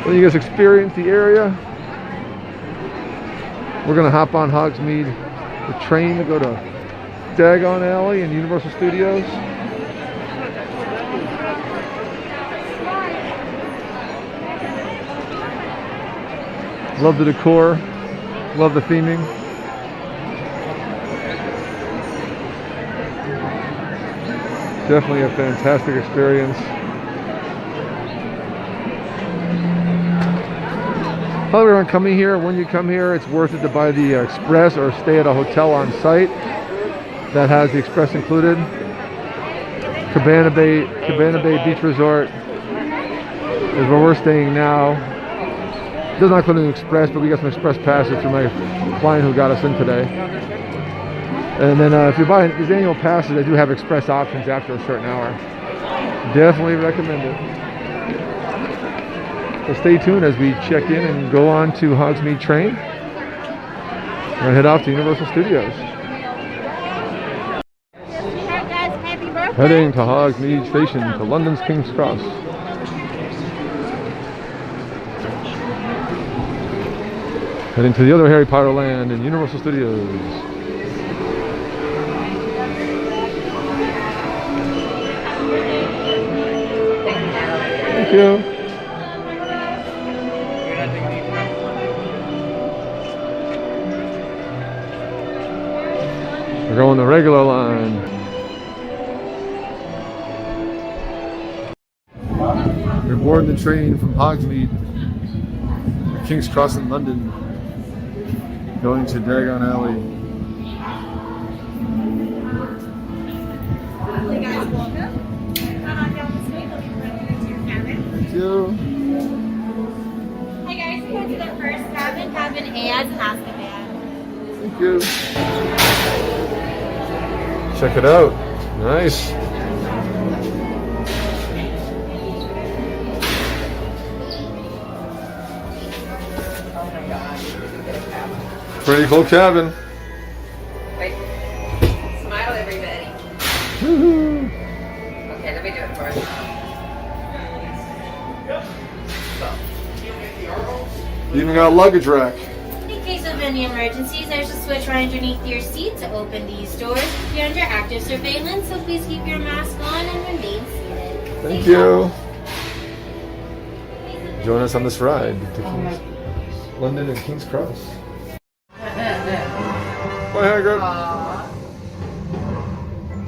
Well, you guys experience the area. We're going to hop on Hogsmeade, the train to go to Diagon Alley and Universal Studios. Love the decor, love the theming. Definitely a fantastic experience. Tell everyone coming here, when you come here, it's worth it to buy the Express or stay at a hotel on site that has the Express included. Cabana Bay Beach Resort is where we're staying now. It does not include an Express, but we got some Express passes through my client who got us in today. And then if you're buying these annual passes, they do have Express options after a certain hour. Definitely recommend it. So stay tuned as we check in and go on to Hogsmeade train. We're going to head off to Universal Studios. Heading to Hogsmeade Station to London's King's Cross. Heading to the other Harry Potter land in Universal Studios. Thank you. We're going the regular line. We're boarding the train from Hogsmeade, King's Cross in London, going to Diagon Alley. Hey guys, welcome. Come on down this way, we'll be running into your cabin. Thank you. Hi guys, we go to the first cabin, cabin A as in Azkaban. Thank you. Check it out. Nice. Pretty cool cabin. Wait. Smile, everybody. Woohoo. Okay, let me do it for us. You even got a luggage rack. In case of any emergencies, there's a switch right underneath your seat to open these doors. You're under active surveillance, so please keep your mask on and remain seated. Thank you. Join us on this ride to London and King's Cross. Bye, Hagrid.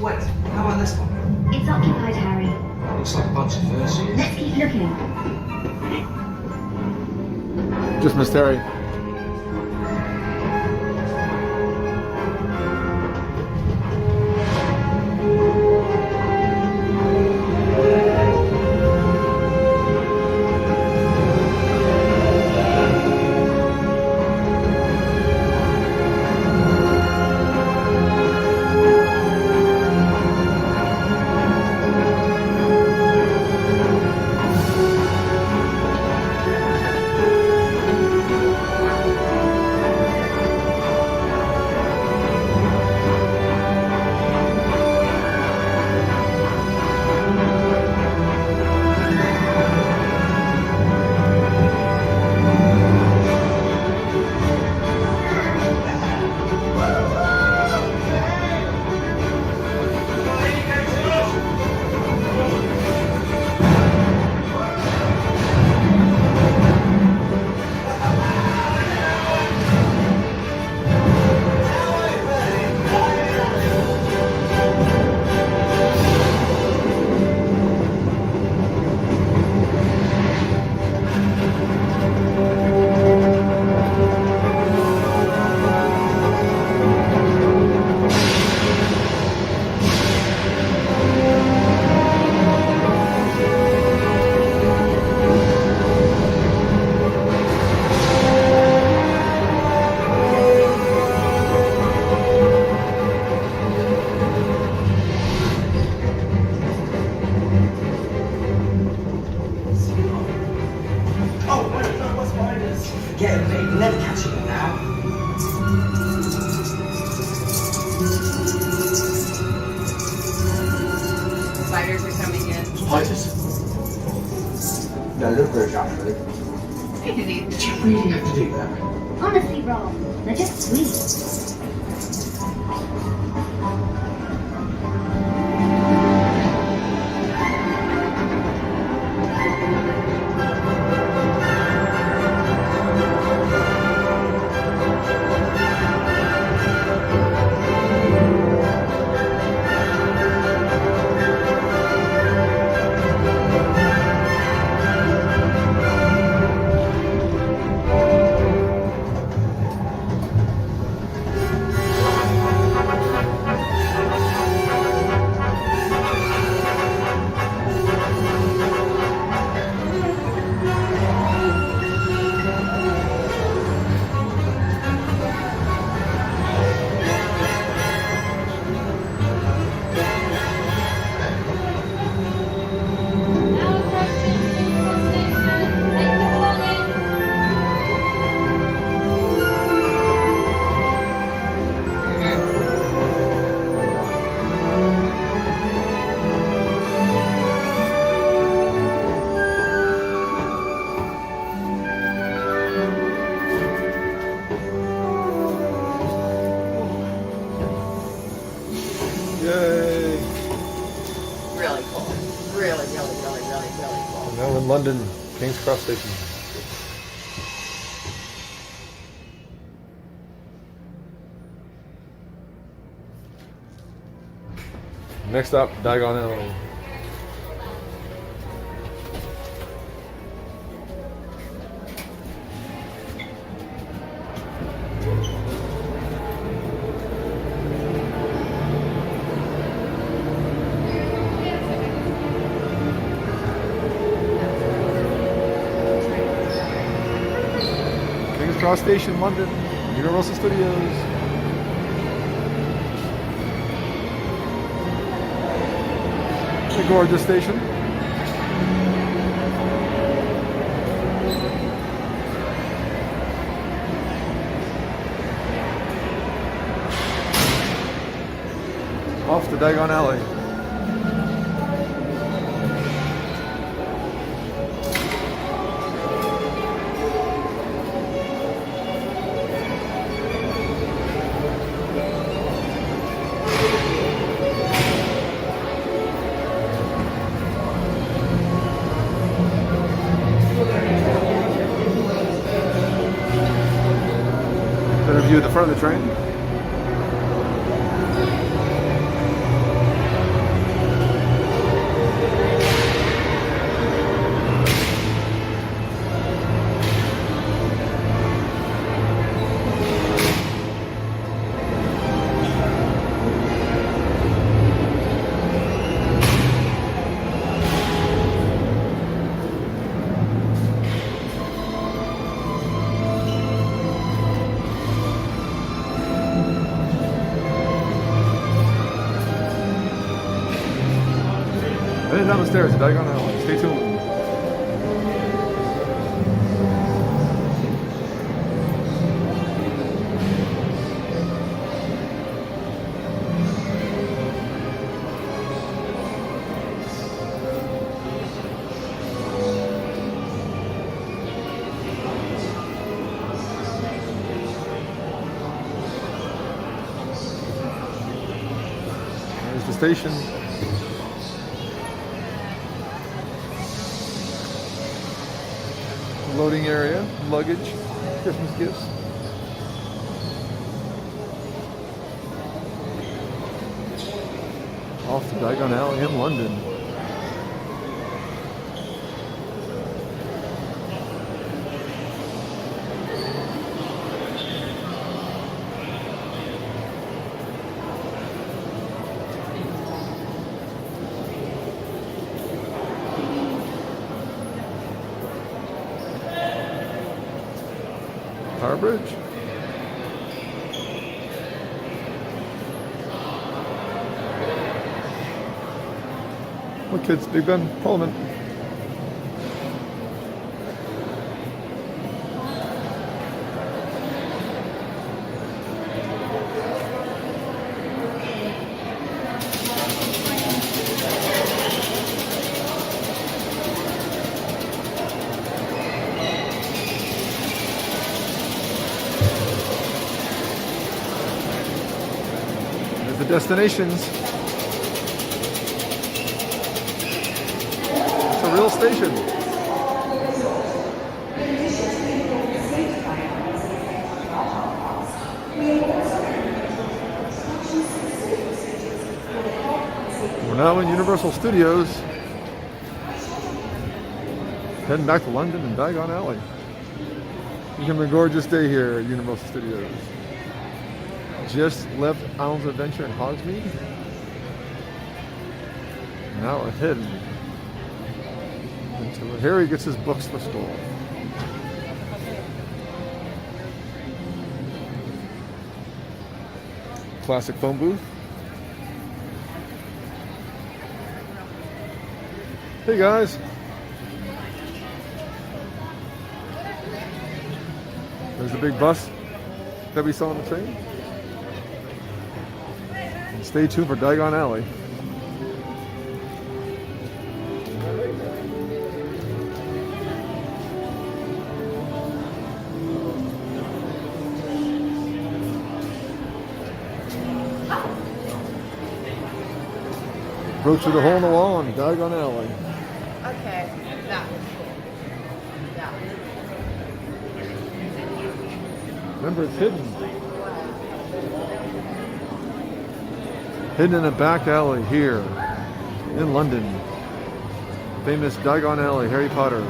What? How about this one? It's occupied, Harry. Looks like a bunch of fursuits. Let's keep looking. Just missed Harry. spiders are coming in. Spiders. No, look very naturally. Easy. Did you really have to do that? Honestly, Rob, they're just sweet. Yay! Really cool. Really cool. Now in London, King's Cross Station. Next up, Diagon Alley. King's Cross Station, London, Universal Studios. It's a gorgeous station. Off to Diagon Alley. Better view the front of the train. Heading down the stairs to Diagon Alley. Stay tuned. There's the station. Loading area, luggage, Christmas gifts. Off to Diagon Alley in London. Tower Bridge. What kids? Big Ben, Parliament. destinations. It's a real station. We're now in Universal Studios. Heading back to London and Diagon Alley. You can have a gorgeous day here at Universal Studios. Just left Owl's Adventure in Hogsmeade. Now we're heading into where Harry gets his books for school. Classic phone booth. Hey guys. There's the big bus that we saw on the train. And stay tuned for Diagon Alley. Broke through the hole in the wall on Diagon Alley. Okay, that. Yeah. Remember, it's hidden. Hidden in a back alley here in London. Famous Diagon Alley, Harry Potter.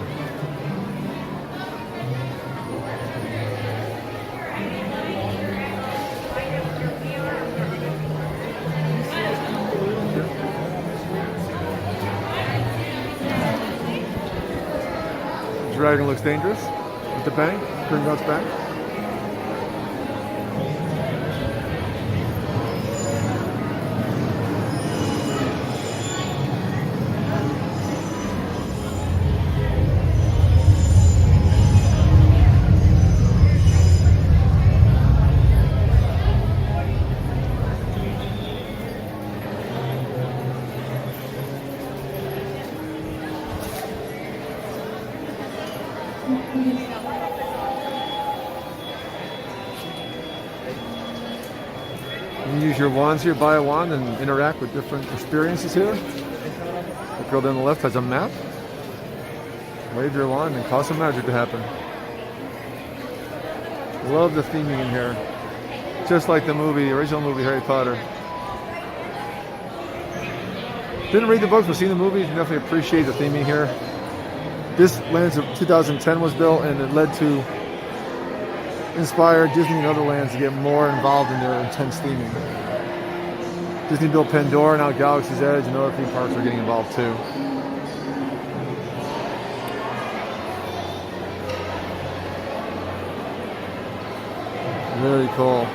Dragon looks dangerous. At the bank, Gringotts Bank. You can use your wands here, buy a wand, and interact with different experiences here. The girl down the left has a map. Wave your wand and cause some magic to happen. Love the theming in here. Just like the movie, original movie, Harry Potter. Didn't read the books, but seen the movies, you definitely appreciate the theming here. This lands of 2010 was built, and it led to inspire Disney and other lands to get more involved in their intense theming. Disney built Pandora, now Galaxy's Edge, and other theme parks are getting involved too. Very cool.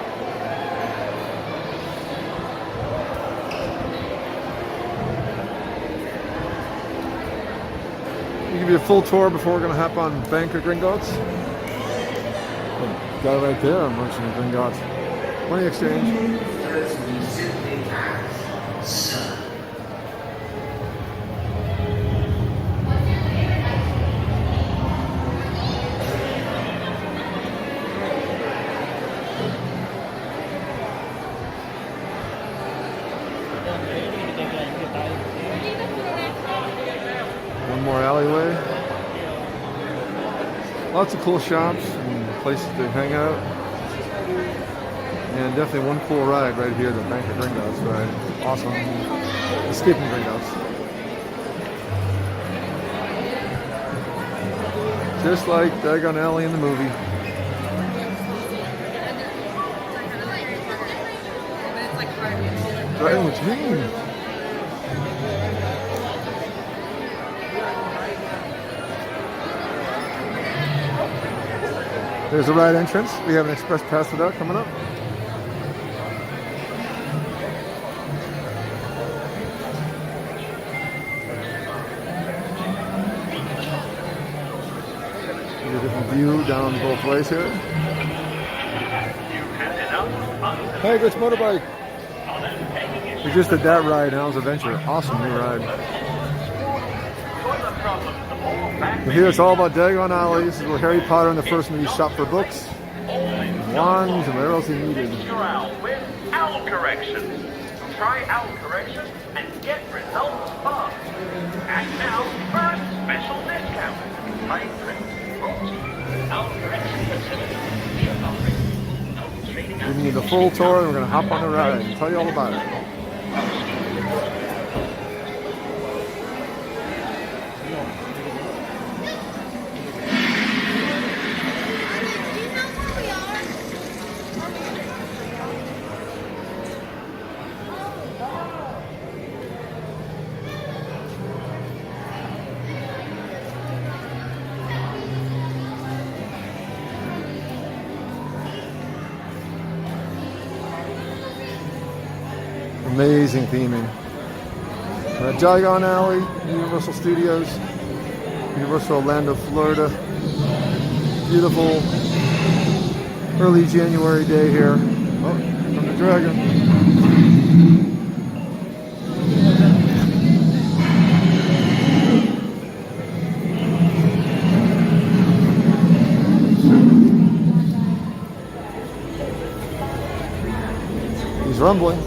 We'll give you a full tour before we're going to hop on Bank of Gringotts. Got it right there, Merchant of Gringotts. Money exchange. One more alleyway. Lots of cool shops and places to hang out. And definitely one cool ride right here, the Bank of Gringotts ride. Awesome. Escaping Gringotts. Just like Diagon Alley in the movie. Right, what you mean? There's the ride entrance. We have an express pass for that coming up. Get a different view down both ways here. Hey, Rich Motorbike. We just did that ride, Owl's Adventure. Awesome new ride. But here it's all about Diagon Alley. This is where Harry Potter and the first movie shop for books, wands, and whatever else he needed. With owl correction. try our correction and get results fast. And now, first special discount. Paying trip brought to you. Our correction facility. The Olympic. No trading. Giving you the full tour, and we're going to hop on the ride and tell you all about it. Amazing theming. We're at Diagon Alley, Universal Studios, Universal Orlando, Florida. Beautiful early January day here. Oh, from the Dragon. He's rumbling.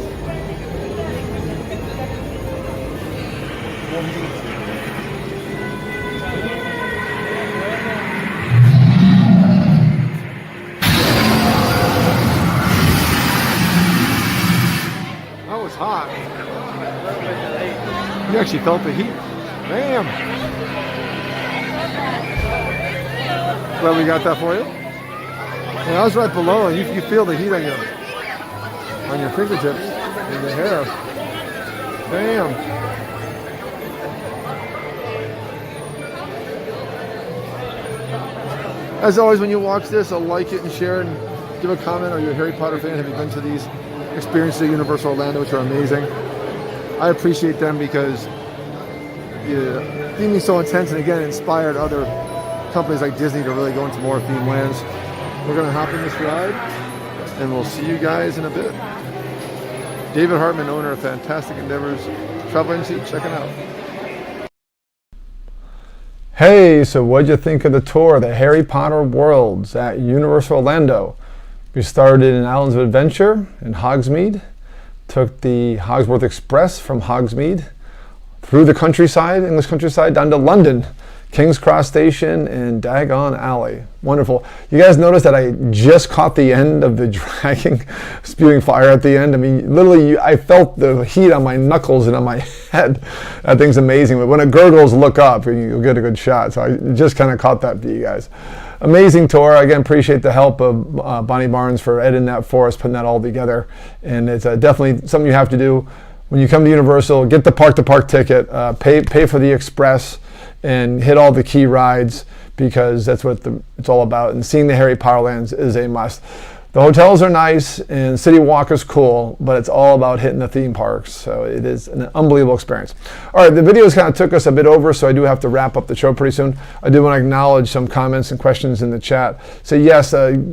That was hot. You actually felt the heat. Bam! Glad we got that for you. And I was right below, and you feel the heat on your fingertips and the hair. Bam! As always, when you watch this, like it and share it and give a comment. Are you a Harry Potter fan? Have you been to these experiences at Universal Orlando, which are amazing? I appreciate them because the theming is so intense, and again, inspired other companies like Disney to really go into more themed lands. We're going to hop in this ride, and we'll see you guys in a bit. David Hartman, owner of Fantastic Endeavors Travel Agency. Check it out. Hey, so what'd you think of the tour, the Harry Potter Worlds at Universal Orlando? We started in Islands of Adventure in Hogsmeade, took the Hogsworth Express from Hogsmeade through the countryside, English countryside, down to London, King's Cross Station and Diagon Alley. Wonderful. You guys noticed that I just caught the end of the dragging, spewing fire at the end. I mean, literally, I felt the heat on my knuckles and on my head. That thing's amazing. But when it gurgles, look up, and you'll get a good shot. So I just kind of caught that for you guys. Amazing tour. Again, appreciate the help of Bonnie Barnes for editing that for us, putting that all together. And it's definitely something you have to do when you come to Universal. Get the park-to-park ticket, pay for the express, and hit all the key rides, because that's what it's all about. And seeing the Harry Potter lands is a must. The hotels are nice and City Walk is cool, but it's all about hitting the theme parks. So it is an unbelievable experience. All right, the videos kind of took us a bit over, so I do have to wrap up the show pretty soon. I do want to acknowledge some comments and questions in the chat. So yes,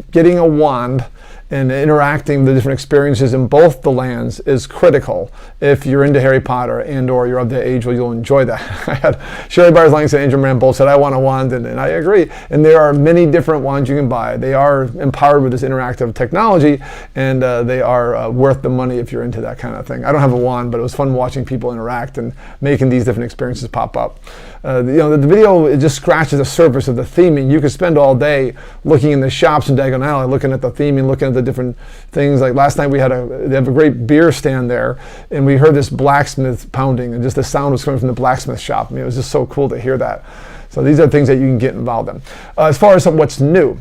getting a wand and interacting with the different experiences in both the lands is critical if you're into Harry Potter and or you're of the age where you'll enjoy that. I had Sherry Byers Langston and Andrew Moran both said, I want a wand, and I agree. And there are many different wands you can buy. They are empowered with this interactive technology, and they are worth the money if you're into that kind of thing. I don't have a wand, but it was fun watching people interact and making these different experiences pop up. The video, it just scratches the surface of the theming. You could spend all day looking in the shops in Diagon Alley, looking at the theming, looking at the different things. Like last night they have a great beer stand there, and we heard this blacksmith pounding, and just the sound was coming from the blacksmith shop. I mean, it was just so cool to hear that. So these are things that you can get involved in. As far as what's new,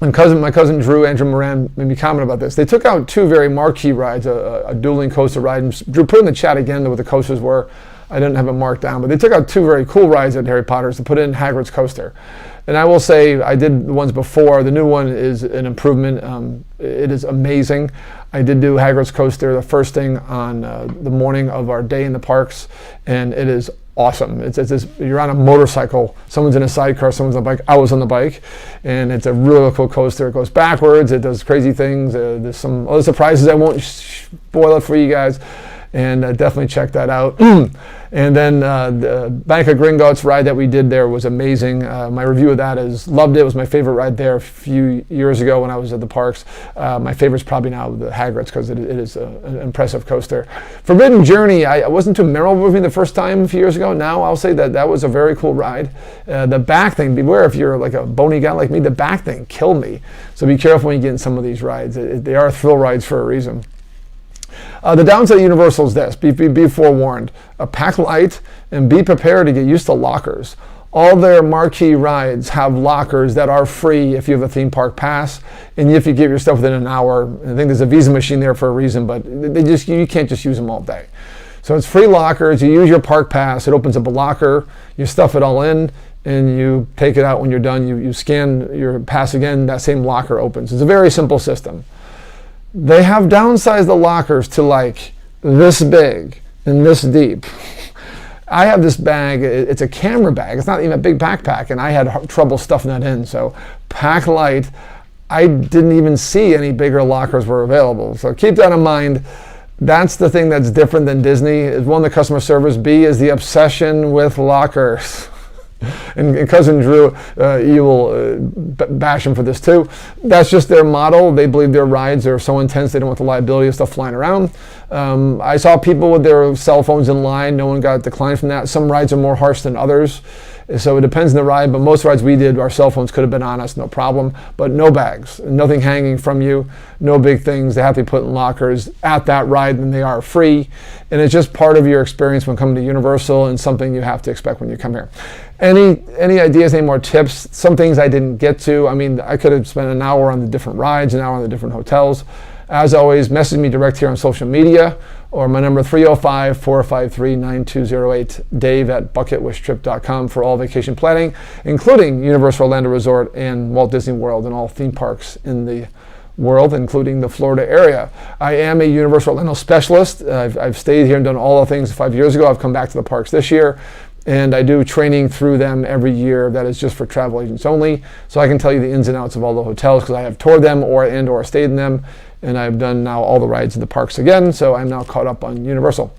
and my cousin Drew, Andrew Moran, made me comment about this. They took out two very marquee rides, a dueling coaster ride. And Drew, put in the chat again what the coasters were. I didn't have it marked down, but they took out two very cool rides at Harry Potter's to put in Hagrid's coaster. And I will say, I did the ones before. The new one is an improvement. It is amazing. I did do Hagrid's coaster the first thing on the morning of our day in the parks, and it is awesome. It's you're on a motorcycle. Someone's in a sidecar, someone's on a bike. I was on the bike, and it's a really cool coaster. It goes backwards. It does crazy things. There's some other surprises. I won't spoil it for you guys. and definitely check that out. And then the Bank of Gringotts ride that we did there was amazing. My review of that is loved it. It was my favorite ride there a few years ago when I was at the parks. My favorite's probably now the Hagrid's because it is an impressive coaster. Forbidden Journey, I wasn't too memorable with me the first time a few years ago. Now I'll say that was a very cool ride. The back thing, beware if you're like a bony guy like me, the back thing killed me. So be careful when you get in some of these rides. They are thrill rides for a reason. The downside of Universal is this, be forewarned. Pack light and be prepared to get used to lockers. All their marquee rides have lockers that are free if you have a theme park pass, and if you get your stuff within an hour. I think there's a Visa machine there for a reason, but you can't just use them all day. So it's free lockers. You use your park pass. It opens up a locker. You stuff it all in, and you take it out when you're done. You scan your pass again. That same locker opens. It's a very simple system. They have downsized the lockers to like this big and this deep. I have this bag, it's a camera bag, it's not even a big backpack, and I had trouble stuffing that in. So pack light, I didn't even see any bigger lockers were available. So keep that in mind. That's the thing that's different than Disney. Is one, the customer service. B is the obsession with lockers. And Cousin Drew, you will bash him for this too. That's just their model. They believe their rides are so intense they don't want the liability of stuff flying around. I saw people with their cell phones in line. No one got declined from that. Some rides are more harsh than others. So it depends on the ride, but most rides we did, our cell phones could have been on us, no problem. But no bags, nothing hanging from you, no big things. They have to be put in lockers at that ride, and they are free. And it's just part of your experience when coming to Universal and something you have to expect when you come here. Any ideas, any more tips? Some things I didn't get to. I mean, I could have spent an hour on the different rides, an hour on the different hotels. As always, message me direct here on social media, or my number 305-453-9208, dave@bucketwishtrip.com for all vacation planning, including Universal Orlando Resort and Walt Disney World and all theme parks in the world, including the Florida area. I am a Universal Orlando specialist. I've stayed here and done all the things 5 years ago. I've come back to the parks this year, and I do training through them every year that is just for travel agents only. So I can tell you the ins and outs of all the hotels because I have toured them or stayed in them. And I've done now all the rides in the parks again, so I'm now caught up on Universal.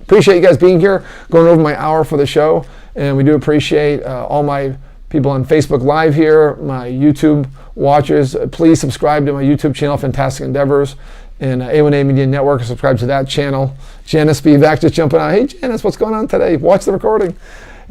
Appreciate you guys being here, going over my hour for the show, and we do appreciate all my people on Facebook Live here, my YouTube watchers. Please subscribe to my YouTube channel, Fantastic Endeavors, and A1A Media Network. Subscribe to that channel. Janice Spivak just jumping on. Hey Janice, what's going on today? Watch the recording.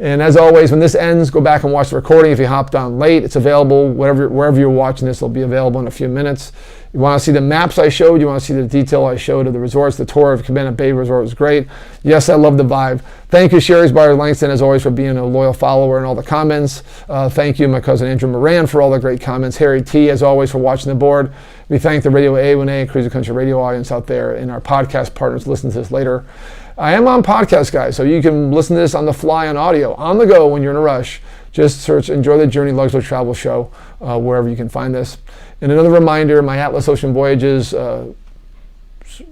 And as always, when this ends, go back and watch the recording. If you hopped on late, it's available wherever you're watching this. It'll be available in a few minutes. You want to see the maps I showed, you want to see the detail I showed of the resorts. The tour of Cabana Bay Resort was great. Yes, I love the vibe. Thank you, Sherry's Bar Langston, as always, for being a loyal follower and all the comments. Thank you, my cousin Andrew Moran, for all the great comments. Harry T, as always, for watching the board. We thank the RadioA1A and Cruise Country Radio audience out there and our podcast partners listen to this later. I am on podcast, guys, so you can listen to this on the fly on audio, on the go when you're in a rush. Just search Enjoy the Journey Luxury Travel Show wherever you can find this. And another reminder, my Atlas Ocean Voyages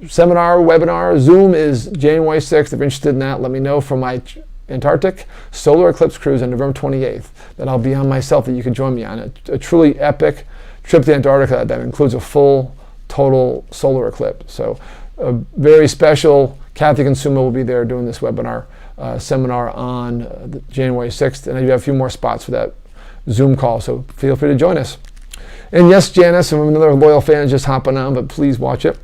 seminar, webinar, Zoom is January 6th. If you're interested in that, let me know for my Antarctic Solar Eclipse Cruise on November 28th that I'll be on myself that you can join me on. A truly epic trip to Antarctica that includes a full, total solar eclipse. So a very special, Kathy Consuma will be there doing this webinar seminar on January 6th. And I do have a few more spots for that Zoom call, so feel free to join us. And yes, Janice, and another loyal fan just hopping on, but please watch it.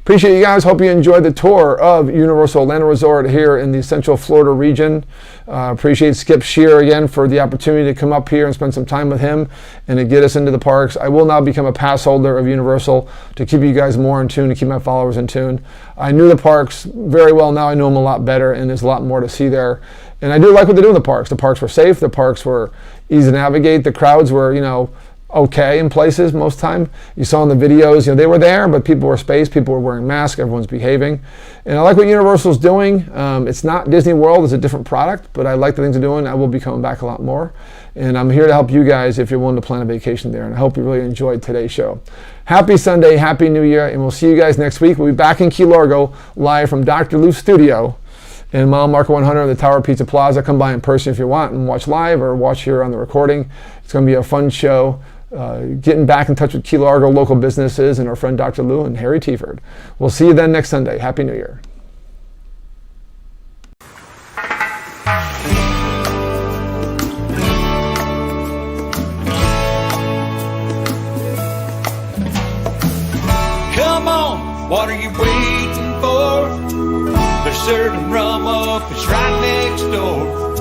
Appreciate you guys. Hope you enjoyed the tour of Universal Orlando Resort here in the Central Florida region. Appreciate Skip Shear again for the opportunity to come up here and spend some time with him and to get us into the parks. I will now become a pass holder of Universal to keep you guys more in tune, to keep my followers in tune. I knew the parks very well. Now I know them a lot better, and there's a lot more to see there. And I do like what they do in the parks. The parks were safe. The parks were easy to navigate. The crowds were, okay in places most time. You saw in the videos, they were there, but people were spaced, people were wearing masks, everyone's behaving. And I like what Universal's doing. It's not Disney World, it's a different product, but I like the things they're doing. I will be coming back a lot more. And I'm here to help you guys if you're willing to plan a vacation there. And I hope you really enjoyed today's show. Happy Sunday, Happy New Year, and we'll see you guys next week. We'll be back in Key Largo, live from Dr. Lou's studio in mile marker 100 of the Tower Pizza Plaza. Come by in person if you want and watch live or watch here on the recording. It's going to be a fun show. getting back in touch with Key Largo local businesses and our friend Dr. Lou and Harry Tiford. We'll see you then next Sunday. Happy New Year. Come on, what are you waiting for? They're serving rum up, it's right next door.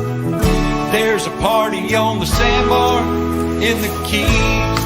There's a party on the sandbar in the Keys.